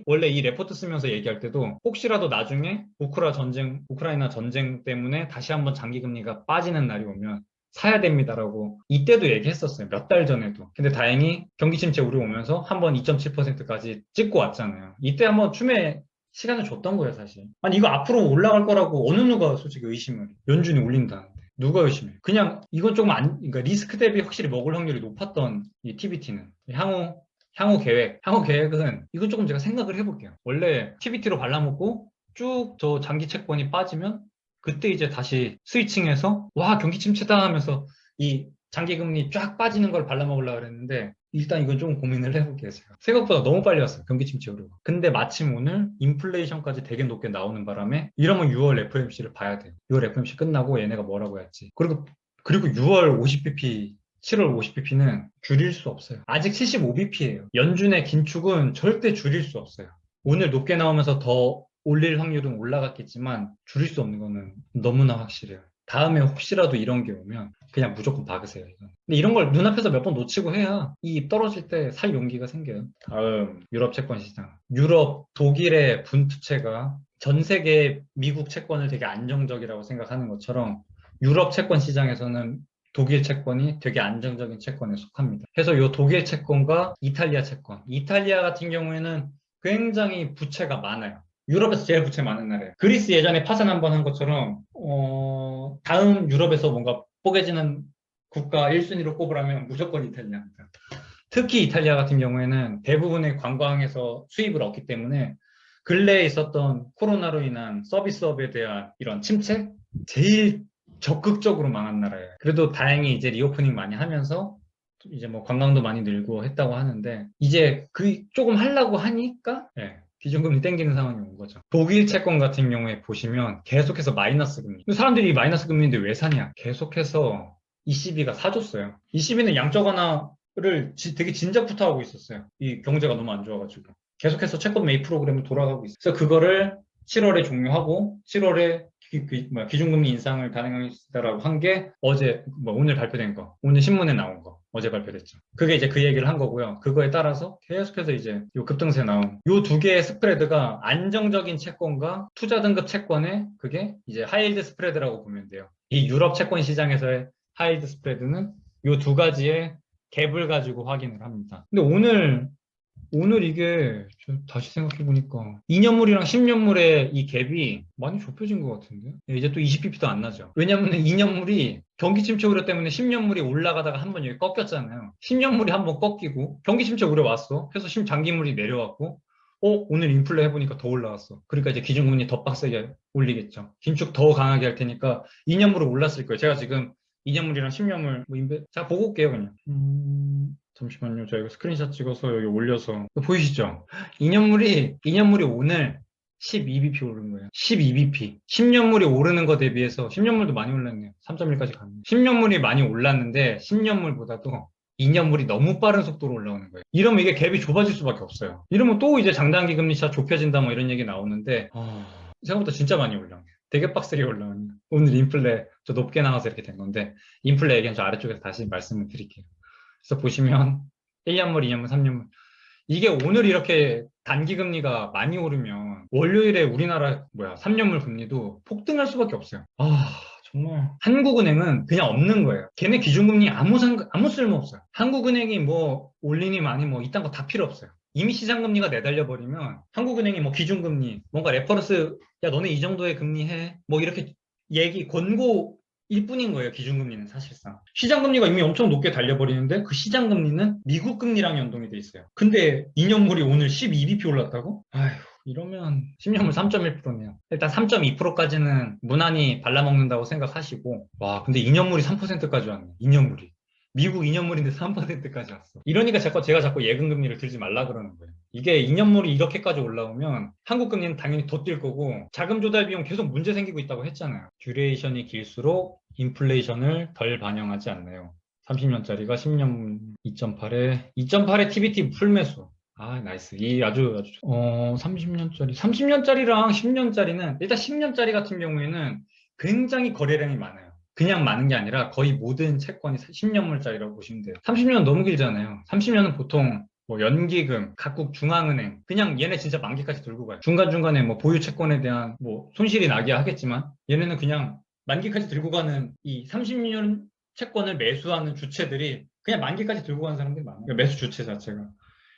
원래 이 레포트 쓰면서 얘기할 때도 혹시라도 나중에 우크라이나 전쟁 때문에 다시 한번 장기금리가 빠지는 날이 오면 사야 됩니다라고 이때도 얘기했었어요. 몇 달 전에도. 근데 다행히 경기 침체 우려 오면서 한번 2.7%까지 찍고 왔잖아요. 이때 한번 춤에 시간을 줬던 거예요, 사실. 아니, 이거 앞으로 올라갈 거라고 어느 누가 솔직히 의심을 해. 연준이 올린다는데. 누가 의심해? 그냥 이건 조금 그러니까 리스크 대비 확실히 먹을 확률이 높았던 이 TBT는. 향후 계획은 이건 조금 제가 생각을 해볼게요. 원래 TBT로 발라먹고 쭉 저 장기 채권이 빠지면 그때 이제 다시 스위칭해서 와 경기 침체다 하면서 이 장기금리 쫙 빠지는 걸 발라먹으려고 그랬는데, 일단 이건 좀 고민을 해볼게요. 제가 생각보다 너무 빨리 왔어요, 경기 침체로. 근데 마침 오늘 인플레이션까지 되게 높게 나오는 바람에 이러면 6월 FOMC를 봐야 돼요. 6월 FOMC 끝나고 얘네가 뭐라고 할지. 그리고 6월 50bp 7월 50bp는 줄일 수 없어요. 아직 75bp예요. 연준의 긴축은 절대 줄일 수 없어요. 오늘 높게 나오면서 더 올릴 확률은 올라갔겠지만 줄일 수 없는 거는 너무나 확실해요. 다음에 혹시라도 이런 게 오면 그냥 무조건 박으세요, 이건. 근데 이런 걸 눈앞에서 몇 번 놓치고 해야 이 떨어질 때 살 용기가 생겨요. 다음, 유럽 채권 시장. 유럽, 독일의 분투체가 전 세계 미국 채권을 되게 안정적이라고 생각하는 것처럼 유럽 채권 시장에서는 독일 채권이 되게 안정적인 채권에 속합니다. 그래서 이 독일 채권과 이탈리아 채권. 이탈리아 같은 경우에는 굉장히 부채가 많아요. 유럽에서 제일 부채 많은 나라예요. 그리스 예전에 파산 한번 한 것처럼 다음 유럽에서 뭔가 뽀개지는 국가 1순위로 꼽으라면 무조건 이탈리아입니다. 특히 이탈리아 같은 경우에는 대부분의 관광에서 수입을 얻기 때문에 근래에 있었던 코로나로 인한 서비스업에 대한 이런 침체? 제일 적극적으로 망한 나라예요. 그래도 다행히 이제 리오프닝 많이 하면서 이제 뭐 관광도 많이 늘고 했다고 하는데 이제 그 조금 하려고 하니까 예, 기준금리 땡기는 상황이 온 거죠. 독일 채권 같은 경우에 보시면 계속해서 마이너스 금리. 근데 사람들이 이 마이너스 금리인데 왜 사냐? 계속해서 ECB가 사줬어요. ECB는 양적 완화를 되게 진작부터 하고 있었어요. 이 경제가 너무 안 좋아가지고. 계속해서 채권 매입 프로그램이 돌아가고 있어요. 그래서 그거를 7월에 종료하고 7월에 기준금리 인상을 가능하다라고 한 게 어제 오늘 발표된 거, 오늘 신문에 나온 거, 어제 발표됐죠. 그게 이제 그 얘기를 한 거고요. 그거에 따라서 계속해서 이제 요 급등세 나온 요 두 개의 스프레드가 안정적인 채권과 투자 등급 채권의 그게 이제 하이힐드 스프레드라고 보면 돼요. 이 유럽 채권 시장에서의 하이힐드 스프레드는 요 두 가지의 갭을 가지고 확인을 합니다. 근데 오늘 이게 다시 생각해보니까 2년물이랑 10년물의 이 갭이 많이 좁혀진 것 같은데 이제 또 20bp도 안 나죠. 왜냐면 2년물이 경기 침체 우려 때문에 10년물이 올라가다가 한번 여기 꺾였잖아요. 10년물이 한번 꺾이고 경기 침체 우려 왔어. 그래서 장기물이 내려왔고 오늘 인플레 해보니까 더 올라왔어. 그러니까 이제 기준금리 더 빡세게 올리겠죠. 긴축 더 강하게 할 테니까 2년물은 올랐을 거예요. 제가 지금 2년물이랑 10년물 자 보고 올게요 그냥. 잠시만요. 제가 이거 스크린샷 찍어서 여기 올려서 보이시죠? 2년물이 오늘 12bp 오른 거예요. 12bp. 10년물이 오르는 거 대비해서 10년물도 많이 올랐네요. 3.1까지 갔네. 10년물이 많이 올랐는데 10년물보다도 2년물이 너무 빠른 속도로 올라오는 거예요. 이러면 이게 갭이 좁아질 수밖에 없어요. 이러면 또 이제 장단기 금리 차 좁혀진다 뭐 이런 얘기 나오는데 생각보다 진짜 많이 올라요. 되게 빡세게 올라오네요. 오늘 인플레 저 높게 나와서 이렇게 된 건데 인플레 얘기는 저 아래쪽에서 다시 말씀을 드릴게요. 그래서 보시면 1년물, 2년물, 3년물 이게 오늘 이렇게 단기금리가 많이 오르면 월요일에 우리나라 3년물 금리도 폭등할 수밖에 없어요. 정말 한국은행은 그냥 없는 거예요. 걔네 기준금리 아무 쓸모 없어요. 한국은행이 뭐 올리니 많이 뭐 이딴 거 다 필요 없어요. 이미 시장금리가 내달려 버리면 한국은행이 뭐 기준금리 뭔가 레퍼런스 야 너네 이 정도의 금리 해 뭐 이렇게 권고 일 뿐인 거예요. 기준금리는 사실상. 시장금리가 이미 엄청 높게 달려버리는데 그 시장금리는 미국 금리랑 연동이 돼 있어요. 근데 2년물이 오늘 12bp 올랐다고? 아휴 이러면 10년물 3.1%네요. 일단 3.2%까지는 무난히 발라먹는다고 생각하시고 와 근데 2년물이 3%까지 왔네. 2년물이. 미국 2년물인데 3%까지 왔어. 이러니까 제가 자꾸 예금금리를 들지 말라 그러는 거예요. 이게 2년물이 이렇게까지 올라오면 한국 금리는 당연히 더 뛸 거고 자금 조달 비용 계속 문제 생기고 있다고 했잖아요. 듀레이션이 길수록 인플레이션을 덜 반영하지 않나요? 30년짜리가 10년 2.8에 TBT 풀매수. 나이스. 이 아주 30년짜리랑 10년짜리는 일단 10년짜리 같은 경우에는 굉장히 거래량이 많아요. 그냥 많은 게 아니라 거의 모든 채권이 10년물짜리라고 보시면 돼요. 30년 너무 길잖아요. 30년은 보통 연기금, 각국 중앙은행, 그냥 얘네 진짜 만기까지 들고 가요. 중간중간에 보유 채권에 대한 손실이 나게 하겠지만 얘네는 그냥 만기까지 들고 가는 이 30년 채권을 매수하는 주체들이 그냥 만기까지 들고 가는 사람들이 많아요. 매수 주체 자체가.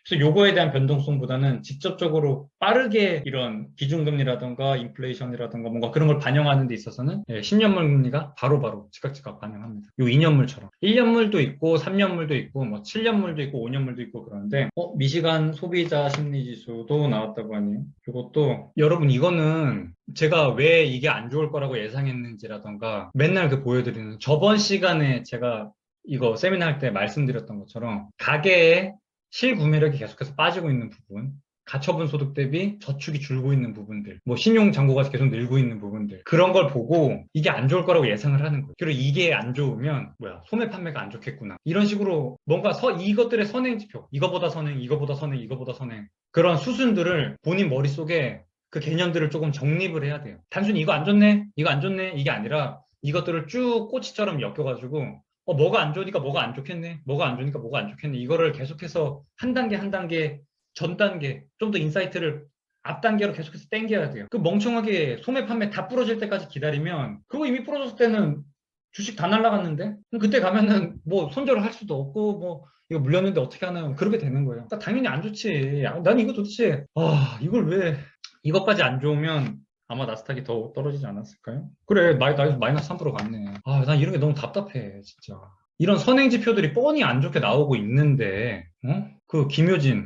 그래서 요거에 대한 변동성보다는 직접적으로 빠르게 이런 기준금리라든가 인플레이션이라든가 뭔가 그런 걸 반영하는 데 있어서는 10년물 금리가 바로바로 즉각 반영합니다. 요 2년물처럼. 1년물도 있고 3년물도 있고 7년물도 있고 5년물도 있고 그러는데 미시간 소비자 심리지수도 나왔다고 하네요. 이것도 여러분 이거는 제가 왜 이게 안 좋을 거라고 예상했는지라던가 맨날 보여드리는 저번 시간에 제가 이거 세미나 할 때 말씀드렸던 것처럼 가계의 실구매력이 계속해서 빠지고 있는 부분, 가처분 소득 대비 저축이 줄고 있는 부분들, 신용 잔고가 계속 늘고 있는 부분들 그런 걸 보고 이게 안 좋을 거라고 예상을 하는 거예요. 그리고 이게 안 좋으면 소매 판매가 안 좋겠구나 이런 식으로 뭔가 이것들의 선행지표 이거보다 선행, 이거보다 선행, 이거보다 선행 그런 수순들을 본인 머릿속에 그 개념들을 조금 정립을 해야 돼요. 단순히 이거 안 좋네, 이거 안 좋네 이게 아니라 이것들을 쭉 꼬치처럼 엮여가지고 뭐가 안 좋으니까 뭐가 안 좋겠네. 뭐가 안 좋으니까 뭐가 안 좋겠네. 이거를 계속해서 한 단계, 전 단계, 좀 더 인사이트를 앞 단계로 계속해서 당겨야 돼요. 그 멍청하게 소매 판매 다 부러질 때까지 기다리면 그거 이미 부러졌을 때는 주식 다 날라갔는데 그때 가면은 손절을 할 수도 없고 이거 물렸는데 어떻게 하나요? 그렇게 되는 거예요. 그러니까 당연히 안 좋지. 난 이거 도대체 이걸 왜 이것까지 안 좋으면 아마 나스닥이 더 떨어지지 않았을까요? 그래, 마이너스 3% 갔네. 난 이런 게 너무 답답해, 진짜. 이런 선행지표들이 뻔히 안 좋게 나오고 있는데, 그 김효진,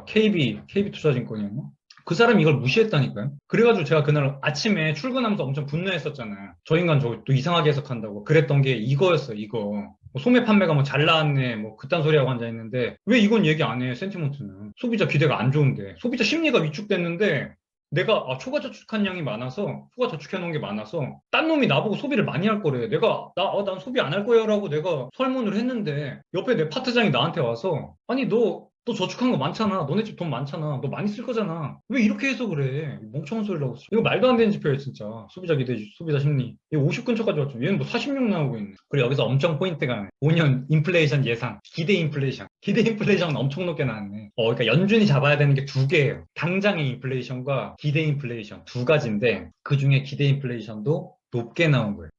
KB 투자증권이었나? 그 사람이 이걸 무시했다니까요? 그래가지고 제가 그날 아침에 출근하면서 엄청 분노했었잖아요. 저 인간 또 이상하게 해석한다고. 그랬던 게 이거였어, 이거. 소매 판매가 뭐 잘 나왔네, 뭐 그딴 소리 하고 앉아있는데, 왜 이건 얘기 안 해, 센티먼트는. 소비자 기대가 안 좋은데. 소비자 심리가 위축됐는데, 내가, 초과 저축한 양이 많아서, 초과 저축해 놓은 게 많아서, 딴 놈이 나보고 소비를 많이 할 거래. 난 소비 안 할 거야 라고 내가 설문을 했는데, 옆에 내 파트장이 나한테 와서, 아니, 너 저축한 거 많잖아. 너네 집 돈 많잖아. 너 많이 쓸 거잖아. 왜 이렇게 해서 그래? 멍청한 소리라고. 이거 말도 안 되는 지표예요, 진짜. 소비자 기대, 소비자 심리. 이거 50 근처까지 왔죠. 얘는 뭐 46 나오고 있네. 그리고 여기서 엄청 포인트가 나네. 5년 인플레이션 예상. 기대 인플레이션. 기대 인플레이션은 엄청 높게 나왔네. 그러니까 연준이 잡아야 되는 게 두 개예요. 당장의 인플레이션과 기대 인플레이션. 두 가지인데, 그 중에 기대 인플레이션도 높게 나온 거예요.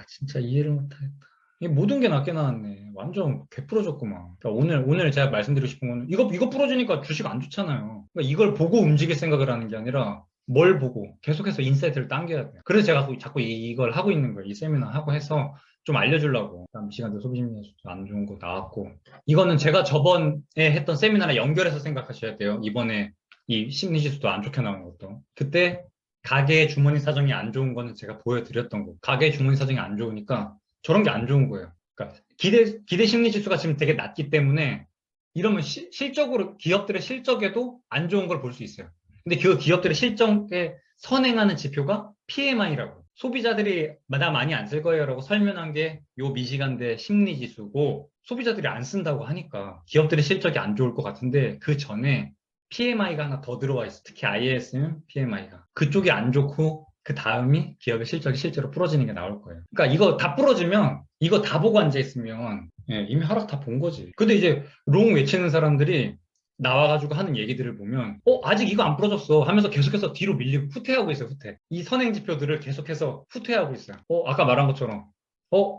진짜 이해를 못하겠다. 이 모든 게 낮게 나왔네. 완전 개부러졌구만. 그러니까 오늘 제가 말씀드리고 싶은 거는 이거 부러지니까 주식 안 좋잖아요. 그러니까 이걸 보고 움직일 생각을 하는 게 아니라 뭘 보고 계속해서 인사이트를 당겨야 돼요. 그래서 제가 자꾸 이걸 하고 있는 거예요. 이 세미나 하고 해서 좀 알려주려고. 미시간대 소비심리학도 안 좋은 거 나왔고. 이거는 제가 저번에 했던 세미나랑 연결해서 생각하셔야 돼요. 이번에 이 심리지수도 안 좋게 나온 것도. 그때 가게 주머니 사정이 안 좋은 거는 제가 보여드렸던 거. 가게 주머니 사정이 안 좋으니까 저런 게 안 좋은 거예요. 그러니까 기대 심리 지수가 지금 되게 낮기 때문에 이러면 실적으로 기업들의 실적에도 안 좋은 걸 볼 수 있어요. 근데 그 기업들의 실적에 선행하는 지표가 PMI라고. 소비자들이 나 많이 안 쓸 거예요라고 설명한 게 요 미시간대 심리 지수고 소비자들이 안 쓴다고 하니까 기업들의 실적이 안 좋을 것 같은데 그 전에 PMI가 하나 더 들어와 있어. 특히 ISM PMI가. 그쪽이 안 좋고 그 다음이 기업의 실적이 실제로 부러지는 게 나올 거예요. 그러니까 이거 다 부러지면 이거 다 보고 앉아있으면 이미 하락 다 본 거지. 근데 이제 롱 외치는 사람들이 나와가지고 하는 얘기들을 보면 아직 이거 안 부러졌어 하면서 계속해서 뒤로 밀리고 후퇴하고 있어요. 후퇴. 이 선행 지표들을 계속해서 후퇴하고 있어요. 아까 말한 것처럼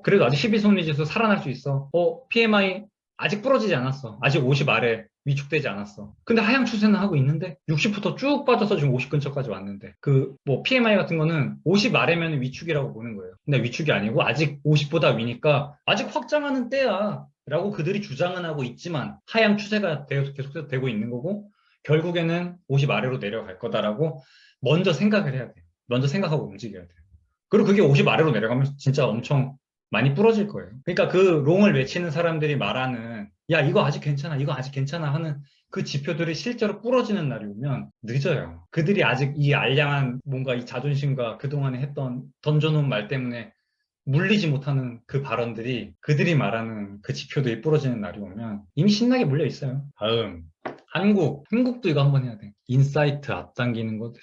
그래도 아직 12손리지수 살아날 수 있어. PMI 아직 부러지지 않았어. 아직 50 아래 위축되지 않았어. 근데 하향 추세는 하고 있는데 60부터 쭉 빠져서 지금 50 근처까지 왔는데 PMI 같은 거는 50 아래면 위축이라고 보는 거예요. 근데 위축이 아니고 아직 50보다 위니까 아직 확장하는 때야 라고 그들이 주장은 하고 있지만 하향 추세가 계속해서 되고 있는 거고 결국에는 50 아래로 내려갈 거다라고 먼저 생각을 해야 돼요. 먼저 생각하고 움직여야 돼요. 그리고 그게 50 아래로 내려가면 진짜 엄청 많이 부러질 거예요. 그러니까 그 롱을 외치는 사람들이 말하는 야 이거 아직 괜찮아 이거 아직 괜찮아 하는 그 지표들이 실제로 부러지는 날이 오면 늦어요. 그들이 아직 이 알량한 뭔가 이 자존심과 그동안에 했던 던져놓은 말 때문에 물리지 못하는 그 발언들이 그들이 말하는 그 지표들이 부러지는 날이 오면 이미 신나게 물려 있어요. 다음 한국도 이거 한번 해야 돼. 인사이트 앞당기는 것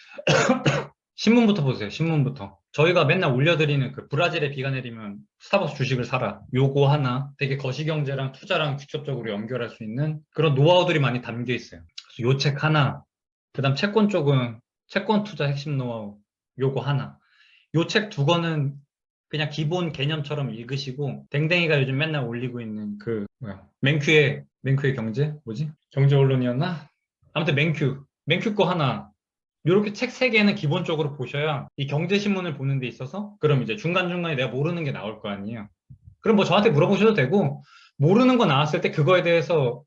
신문부터 보세요. 신문부터. 저희가 맨날 올려드리는 그 브라질에 비가 내리면 스타벅스 주식을 사라. 요거 하나 되게 거시경제랑 투자랑 직접적으로 연결할 수 있는 그런 노하우들이 많이 담겨 있어요. 그래서 요 책 하나. 그다음 채권 쪽은 채권 투자 핵심 노하우. 요거 하나. 요 책 두 권은 그냥 기본 개념처럼 읽으시고 댕댕이가 요즘 맨날 올리고 있는 맨큐의 경제? 뭐지? 경제 언론이었나? 아무튼 맨큐 거 하나 이렇게 책 세 개는 기본적으로 보셔야 이 경제신문을 보는 데 있어서 그럼 이제 중간중간에 내가 모르는 게 나올 거 아니에요. 그럼 뭐 저한테 물어보셔도 되고 모르는 거 나왔을 때 그거에 대해서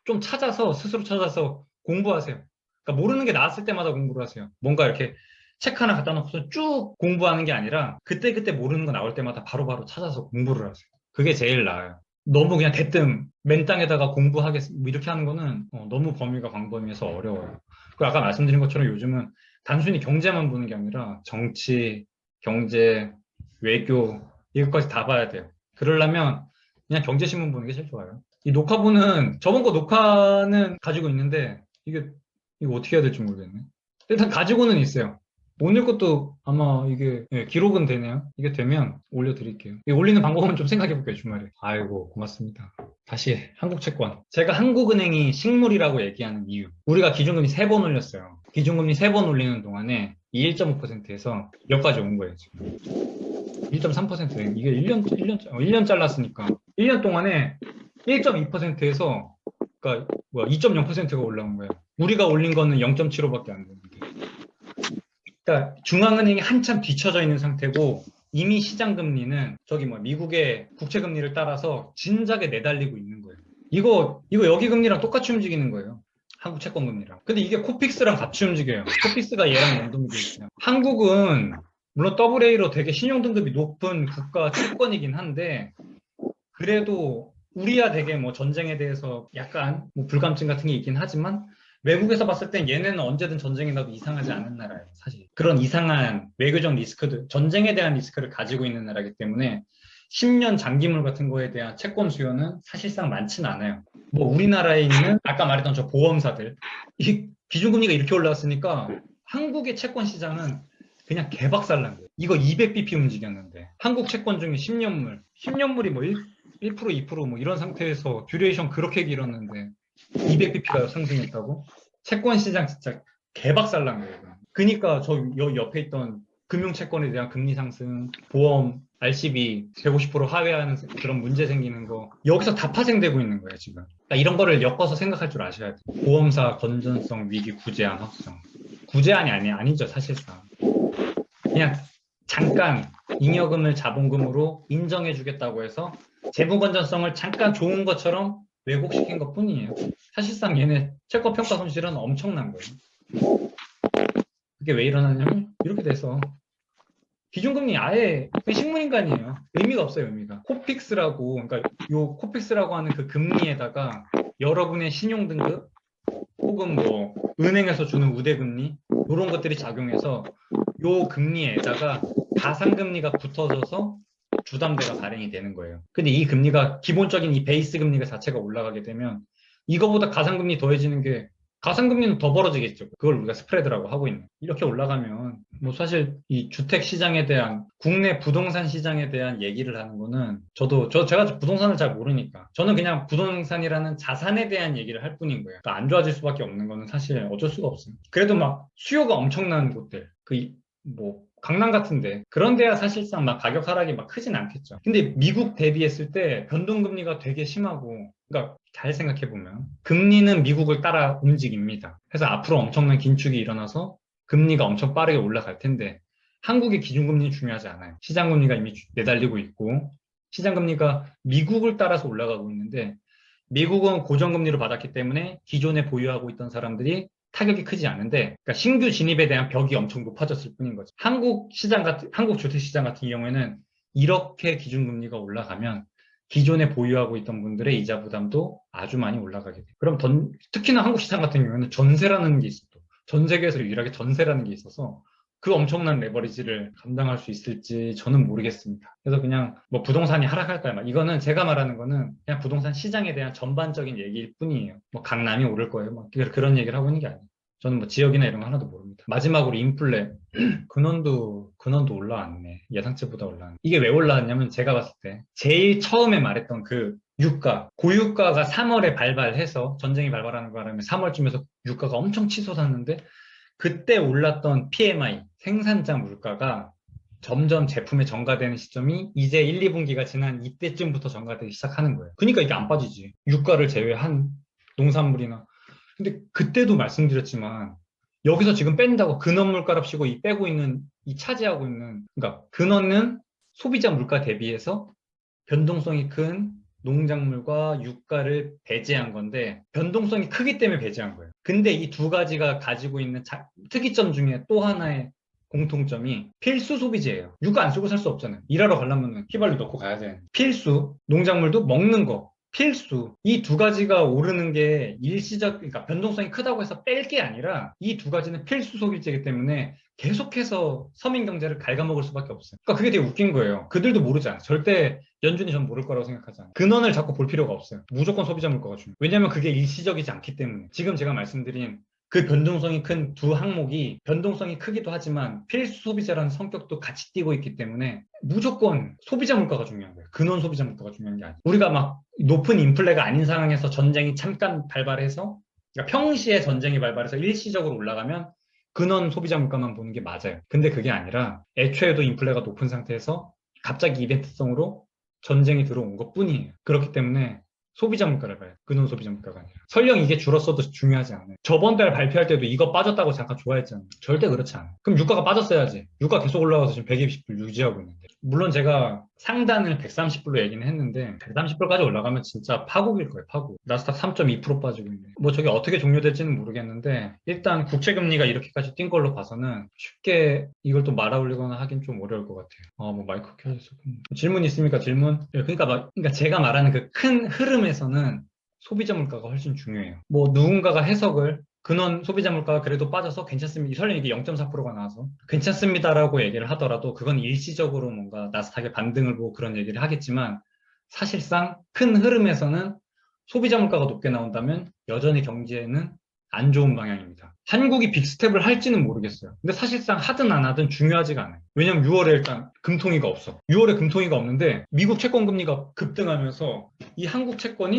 좀 스스로 찾아서 공부하세요. 그러니까 모르는 게 나왔을 때마다 공부를 하세요. 뭔가 이렇게 책 하나 갖다 놓고서 쭉 공부하는 게 아니라 그때그때 모르는 거 나올 때마다 바로바로 찾아서 공부를 하세요. 그게 제일 나아요. 너무 그냥 대뜸 맨 땅에다가 공부하겠습니다. 이렇게 하는 거는 너무 범위가 광범위해서 어려워요. 그리고 아까 말씀드린 것처럼 요즘은 단순히 경제만 보는 게 아니라 정치, 경제, 외교 이것까지 다 봐야 돼요. 그러려면 그냥 경제신문 보는 게 제일 좋아요. 이 녹화본은 저번 거 녹화는 가지고 있는데 이거 어떻게 해야 될지 모르겠네. 일단 가지고는 있어요. 오늘 것도 아마 이게 기록은 되네요. 이게 되면 올려드릴게요. 이 올리는 방법은 좀 생각해볼게요, 주말에. 아이고, 고맙습니다. 다시 한국채권. 제가 한국은행이 식물이라고 얘기하는 이유. 우리가 기준금리 3번 올렸어요. 기준금리 3번 올리는 동안에 이 1.5%에서 여기까지 온 거예요, 지금. 1.3% 이게 1년 잘랐으니까 1년 동안에 1.2%에서 그러니까 2.0%가 올라온 거예요. 우리가 올린 거는 0.75밖에 안 되는데. 그러니까 중앙은행이 한참 뒤쳐져 있는 상태고 이미 시장 금리는 미국의 국채 금리를 따라서 진작에 내달리고 있는 거예요. 이거 여기 금리랑 똑같이 움직이는 거예요. 한국 채권 금리랑. 근데 이게 코픽스랑 같이 움직여요. 코픽스가 얘랑 연동이 돼 있어요. 한국은 물론 AA로 되게 신용 등급이 높은 국가 채권이긴 한데 그래도 우리야 되게 뭐 전쟁에 대해서 약간 뭐 불감증 같은 게 있긴 하지만 외국에서 봤을 땐 얘네는 언제든 전쟁이 나도 이상하지 않은 나라예요, 사실. 그런 이상한 외교적 리스크들, 전쟁에 대한 리스크를 가지고 있는 나라이기 때문에 10년 장기물 같은 거에 대한 채권 수요는 사실상 많진 않아요. 뭐 우리나라에 있는 아까 말했던 저 보험사들, 이 기준금리가 이렇게 올라왔으니까 한국의 채권 시장은 그냥 개박살난 거예요. 이거 200bp 움직였는데 한국 채권 중에 10년물이 뭐 1%, 2%뭐 이런 상태에서 듀레이션 그렇게 길었는데 200bp가 상승했다고? 채권 시장 진짜 개박살난 거예요. 그러니까 저 옆에 있던 금융채권에 대한 금리 상승, 보험, RCB 150% 하회하는 그런 문제 생기는 거 여기서 다 파생되고 있는 거예요, 지금. 그러니까 이런 거를 엮어서 생각할 줄 아셔야 돼요. 보험사 건전성 위기 구제안 확정. 구제안이 아니죠, 사실상. 그냥 잠깐 잉여금을 자본금으로 인정해주겠다고 해서 재무 건전성을 잠깐 좋은 것처럼 왜곡시킨 것 뿐이에요. 사실상 얘네 채권 평가 손실은 엄청난 거예요. 그게 왜 일어나냐면 이렇게 돼서 기준금리 아예 식물인간이에요. 의미가 없어요, 의미가. 코픽스라고, 그러니까 요 코픽스라고 하는 그 금리에다가 여러분의 신용등급 혹은 뭐 은행에서 주는 우대금리 이런 것들이 작용해서 요 금리에다가 가상금리가 붙어져서 주담대가 발행이 되는 거예요. 근데 이 금리가 기본적인 이 베이스 금리가 자체가 올라가게 되면 이거보다 가상금리 더해지는 게 가상금리는 더 벌어지겠죠. 그걸 우리가 스프레드라고 하고 있는. 이렇게 올라가면 뭐 사실 이 주택 시장에 대한 국내 부동산 시장에 대한 얘기를 하는 거는 제가 부동산을 잘 모르니까 저는 그냥 부동산이라는 자산에 대한 얘기를 할 뿐인 거예요. 그러니까 안 좋아질 수밖에 없는 거는 사실 어쩔 수가 없어요. 그래도 막 수요가 엄청난 곳들 뭐 강남 같은데 그런 데야 사실상 막 가격 하락이 막 크진 않겠죠. 근데 미국 대비했을 때 변동금리가 되게 심하고 그러니까 잘 생각해보면 금리는 미국을 따라 움직입니다. 그래서 앞으로 엄청난 긴축이 일어나서 금리가 엄청 빠르게 올라갈 텐데 한국의 기준금리는 중요하지 않아요. 시장금리가 이미 내달리고 있고 시장금리가 미국을 따라서 올라가고 있는데 미국은 고정금리로 받았기 때문에 기존에 보유하고 있던 사람들이 타격이 크지 않은데 그러니까 신규 진입에 대한 벽이 엄청 높아졌을 뿐인 거죠. 한국 주택시장 같은 경우에는 이렇게 기준금리가 올라가면 기존에 보유하고 있던 분들의 이자 부담도 아주 많이 올라가게 돼요. 그럼 특히나 한국 시장 같은 경우에는 전세라는 게 있어. 전 세계에서 유일하게 전세라는 게 있어서 그 엄청난 레버리지를 감당할 수 있을지 저는 모르겠습니다. 그래서 그냥 뭐 부동산이 하락할까요? 이거는 제가 말하는 거는 그냥 부동산 시장에 대한 전반적인 얘기일 뿐이에요. 뭐 강남이 오를 거예요. 막 그런 얘기를 하고 있는 게 아니에요. 저는 뭐 지역이나 이런 거 하나도 모릅니다. 마지막으로 인플레. 근원도 올라왔네. 예상치보다 올라왔네. 이게 왜 올라왔냐면 제가 봤을 때 제일 처음에 말했던 그 고유가가 3월에 발발해서 전쟁이 발발하는 바람에 3월쯤에서 유가가 엄청 치솟았는데 그때 올랐던 PMI, 생산자 물가가 점점 제품에 전가되는 시점이 이제 1, 2분기가 지난 이때쯤부터 전가되기 시작하는 거예요. 그러니까 이게 안 빠지지. 유가를 제외한 농산물이나. 근데 그때도 말씀드렸지만 여기서 지금 뺀다고 근원 물가랍시고 빼고 있는 이 차지하고 있는 그러니까 근원은 소비자 물가 대비해서 변동성이 큰 농작물과 유가를 배제한 건데 변동성이 크기 때문에 배제한 거예요. 근데 이 두 가지가 가지고 있는 특이점 중에 또 하나의 공통점이 필수 소비재예요. 유가 안 쓰고 살 수 없잖아요. 일하러 가려면 휘발유 넣고 가야 되는 필수 농작물도 먹는 거 필수 이 두 가지가 오르는 게 일시적 그러니까 변동성이 크다고 해서 뺄 게 아니라 이 두 가지는 필수 소비재이기 때문에 계속해서 서민 경제를 갉아먹을 수밖에 없어요. 그러니까 그게 되게 웃긴 거예요. 그들도 모르잖아. 절대 연준이 전 모를 거라고 생각하잖아. 근원을 자꾸 볼 필요가 없어요. 무조건 소비자 물가가 중요해요. 왜냐하면 그게 일시적이지 않기 때문에. 지금 제가 말씀드린 그 변동성이 큰 두 항목이 변동성이 크기도 하지만 필수 소비자라는 성격도 같이 띠고 있기 때문에 무조건 소비자 물가가 중요한 거예요. 근원 소비자 물가가 중요한 게 아니에요. 우리가 막 높은 인플레가 아닌 상황에서 전쟁이 잠깐 발발해서 그러니까 평시에 전쟁이 발발해서 일시적으로 올라가면 근원 소비자 물가만 보는 게 맞아요. 근데 그게 아니라 애초에도 인플레가 높은 상태에서 갑자기 이벤트성으로 전쟁이 들어온 것 뿐이에요. 그렇기 때문에 소비자 물가를 봐요. 근원 소비자 물가가 아니라. 설령 이게 줄었어도 중요하지 않아요. 저번 달 발표할 때도 이거 빠졌다고 잠깐 좋아했잖아요. 절대 그렇지 않아요. 그럼 유가가 빠졌어야지. 유가 계속 올라가서 지금 120불 유지하고 있는데. 물론 제가 상단을 130불로 얘기는 했는데 130불까지 올라가면 진짜 파국일 거예요, 파국. 나스닥 3.2% 빠지고 있네. 뭐 저게 어떻게 종료될지는 모르겠는데 일단 국채금리가 이렇게까지 뛴 걸로 봐서는 쉽게 이걸 또 말아 올리거나 하긴 좀 어려울 것 같아요. 뭐 마이크 켜져 있었군요. 질문 있습니까? 질문? 그러니까 제가 말하는 그 큰 흐름에서는 소비자 물가가 훨씬 중요해요. 뭐 누군가가 해석을 근원 소비자 물가가 그래도 빠져서 괜찮습니다. 설령 이게 0.4%가 나와서 괜찮습니다라고 얘기를 하더라도 그건 일시적으로 뭔가 나스닥의 반등을 보고 그런 얘기를 하겠지만 사실상 큰 흐름에서는 소비자 물가가 높게 나온다면 여전히 경제에는 안 좋은 방향입니다. 한국이 빅스텝을 할지는 모르겠어요. 근데 사실상 하든 안 하든 중요하지가 않아요. 왜냐면 6월에 일단 금통위가 없어. 6월에 금통위가 없는데 미국 채권 금리가 급등하면서 이 한국 채권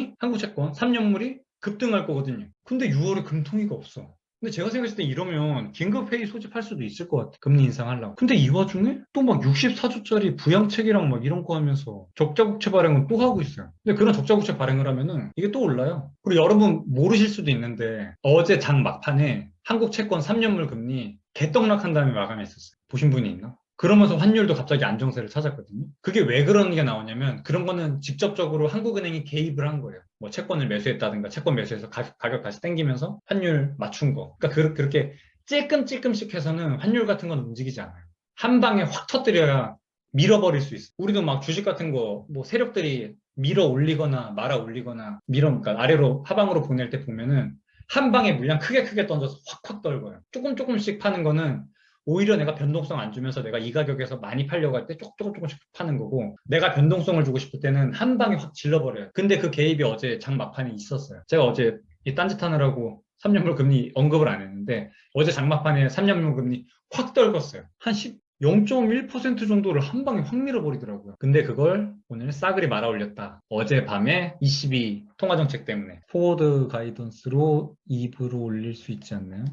3년물이 급등할 거거든요. 근데 6월에 금통위가 없어. 근데 제가 생각했을 때 이러면 긴급회의 소집할 수도 있을 것 같아. 금리 인상하려고. 근데 이 와중에 또 막 64조짜리 부양책이랑 막 이런 거 하면서 적자국채 발행은 또 하고 있어요. 근데 그런 적자국채 발행을 하면은 이게 또 올라요. 그리고 여러분 모르실 수도 있는데 어제 장 막판에 한국 채권 3년물 금리 개떡락한 다음에 마감했었어요. 보신 분이 있나? 그러면서 환율도 갑자기 안정세를 찾았거든요. 그게 왜 그런 게 나오냐면 그런 거는 직접적으로 한국은행이 개입을 한 거예요. 뭐 채권을 매수했다든가 채권 매수해서 가격 다시 땡기면서 환율 맞춘 거. 그러니까 그렇게 찔끔찔끔씩 해서는 환율 같은 건 움직이지 않아요. 한 방에 확 터뜨려야 밀어버릴 수 있어. 우리도 막 주식 같은 거 뭐 세력들이 밀어 올리거나 말아 올리거나 그러니까 아래로 하방으로 보낼 때 보면은 한 방에 물량 크게 던져서 확 떨고요. 조금씩 파는 거는 오히려 내가 변동성 안 주면서 내가 이 가격에서 많이 팔려고 할 때 조금씩 파는 거고 내가 변동성을 주고 싶을 때는 한 방에 확 질러버려요. 근데 그 개입이 어제 장 막판에 있었어요. 제가 어제 이 딴짓 하느라고 3년물 금리 언급을 안 했는데 어제 장 막판에 3년물 금리 확 떨궜어요. 한 0.1% 정도를 한 방에 확 밀어버리더라고요. 근데 그걸 오늘 싸그리 말아 올렸다. 어젯밤에 ECB 통화정책 때문에. 포워드 가이던스로 2부로 올릴 수 있지 않나요?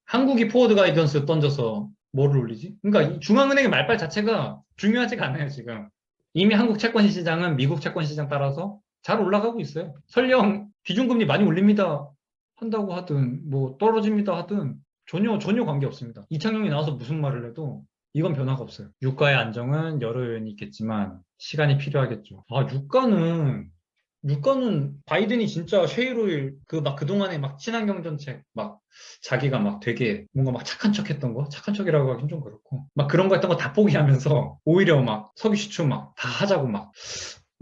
한국이 포워드 가이던스 던져서 뭐를 올리지? 그러니까 이 중앙은행의 말빨 자체가 중요하지가 않아요, 지금. 이미 한국 채권 시장은 미국 채권 시장 따라서 잘 올라가고 있어요. 설령 기준금리 많이 올립니다 한다고 하든 뭐 떨어집니다 하든 전혀 관계 없습니다. 이창용이 나와서 무슨 말을 해도 이건 변화가 없어요. 유가의 안정은 여러 요인이 있겠지만 시간이 필요하겠죠. 유가는 바이든이 진짜 셰일 오일 그동안에 막 친환경 정책 막 자기가 막 되게 뭔가 막 착한 척 했던 거 착한 척이라고 하긴 좀 그렇고 막 그런 거 했던 거 다 포기하면서 오히려 막 석유 시추 막 다 하자고 막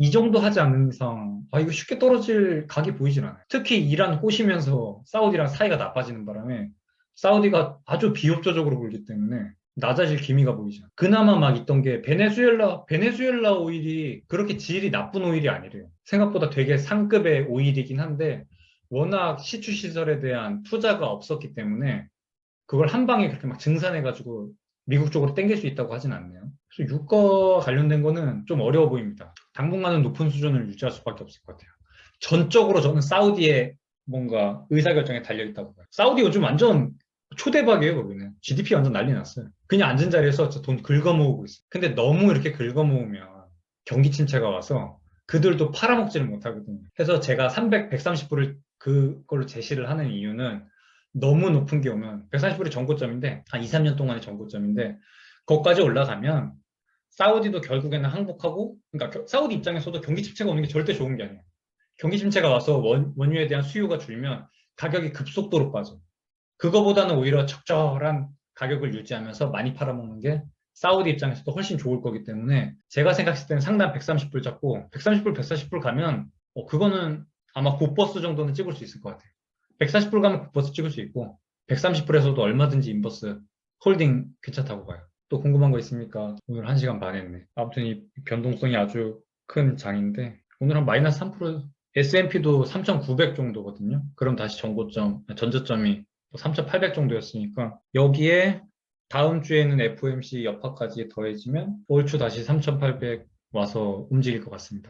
이 정도 하지 않는 이상 이거 쉽게 떨어질 각이 보이진 않아요. 특히 이란 꼬시면서 사우디랑 사이가 나빠지는 바람에 사우디가 아주 비협조적으로 굴기 때문에 낮아질 기미가 보이죠. 그나마 막 있던 게 베네수엘라 오일이 그렇게 질이 나쁜 오일이 아니래요. 생각보다 되게 상급의 오일이긴 한데 워낙 시추 시설에 대한 투자가 없었기 때문에 그걸 한 방에 그렇게 막 증산해가지고 미국 쪽으로 땡길 수 있다고 하진 않네요. 그래서 유가 관련된 거는 좀 어려워 보입니다. 당분간은 높은 수준을 유지할 수밖에 없을 것 같아요. 전적으로 저는 사우디의 뭔가 의사결정에 달려있다고 봐요. 사우디 요즘 완전 초대박이에요, 거기는. GDP 완전 난리 났어요. 그냥 앉은 자리에서 돈 긁어모으고 있어요. 근데 너무 이렇게 긁어모으면 경기 침체가 와서 그들도 팔아먹지를 못하거든요. 그래서 제가 130불을 그걸로 제시를 하는 이유는 너무 높은 게 오면 140불이 전고점인데 한 2, 3년 동안의 전고점인데 거기까지 올라가면 사우디도 결국에는 항복하고 그러니까 사우디 입장에서도 경기 침체가 오는 게 절대 좋은 게 아니에요. 경기 침체가 와서 원유에 대한 수요가 줄면 가격이 급속도로 빠져. 그거보다는 오히려 적절한 가격을 유지하면서 많이 팔아먹는 게 사우디 입장에서도 훨씬 좋을 거기 때문에 제가 생각했을 때는 상단 130불 잡고 130불, 140불 가면 그거는 아마 곧버스 정도는 찍을 수 있을 것 같아요. 140불 가면 곧버스 찍을 수 있고 130불에서도 얼마든지 인버스 홀딩 괜찮다고 봐요. 또 궁금한 거 있습니까? 오늘 1시간 반 했네. 아무튼 이 변동성이 아주 큰 장인데 오늘 한 마이너스 3% S&P도 3,900 정도거든요. 그럼 다시 전저점이 3,800 정도였으니까 여기에 다음 주에는 FOMC 여파까지 더해지면 올 초 다시 3,800 와서 움직일 것 같습니다.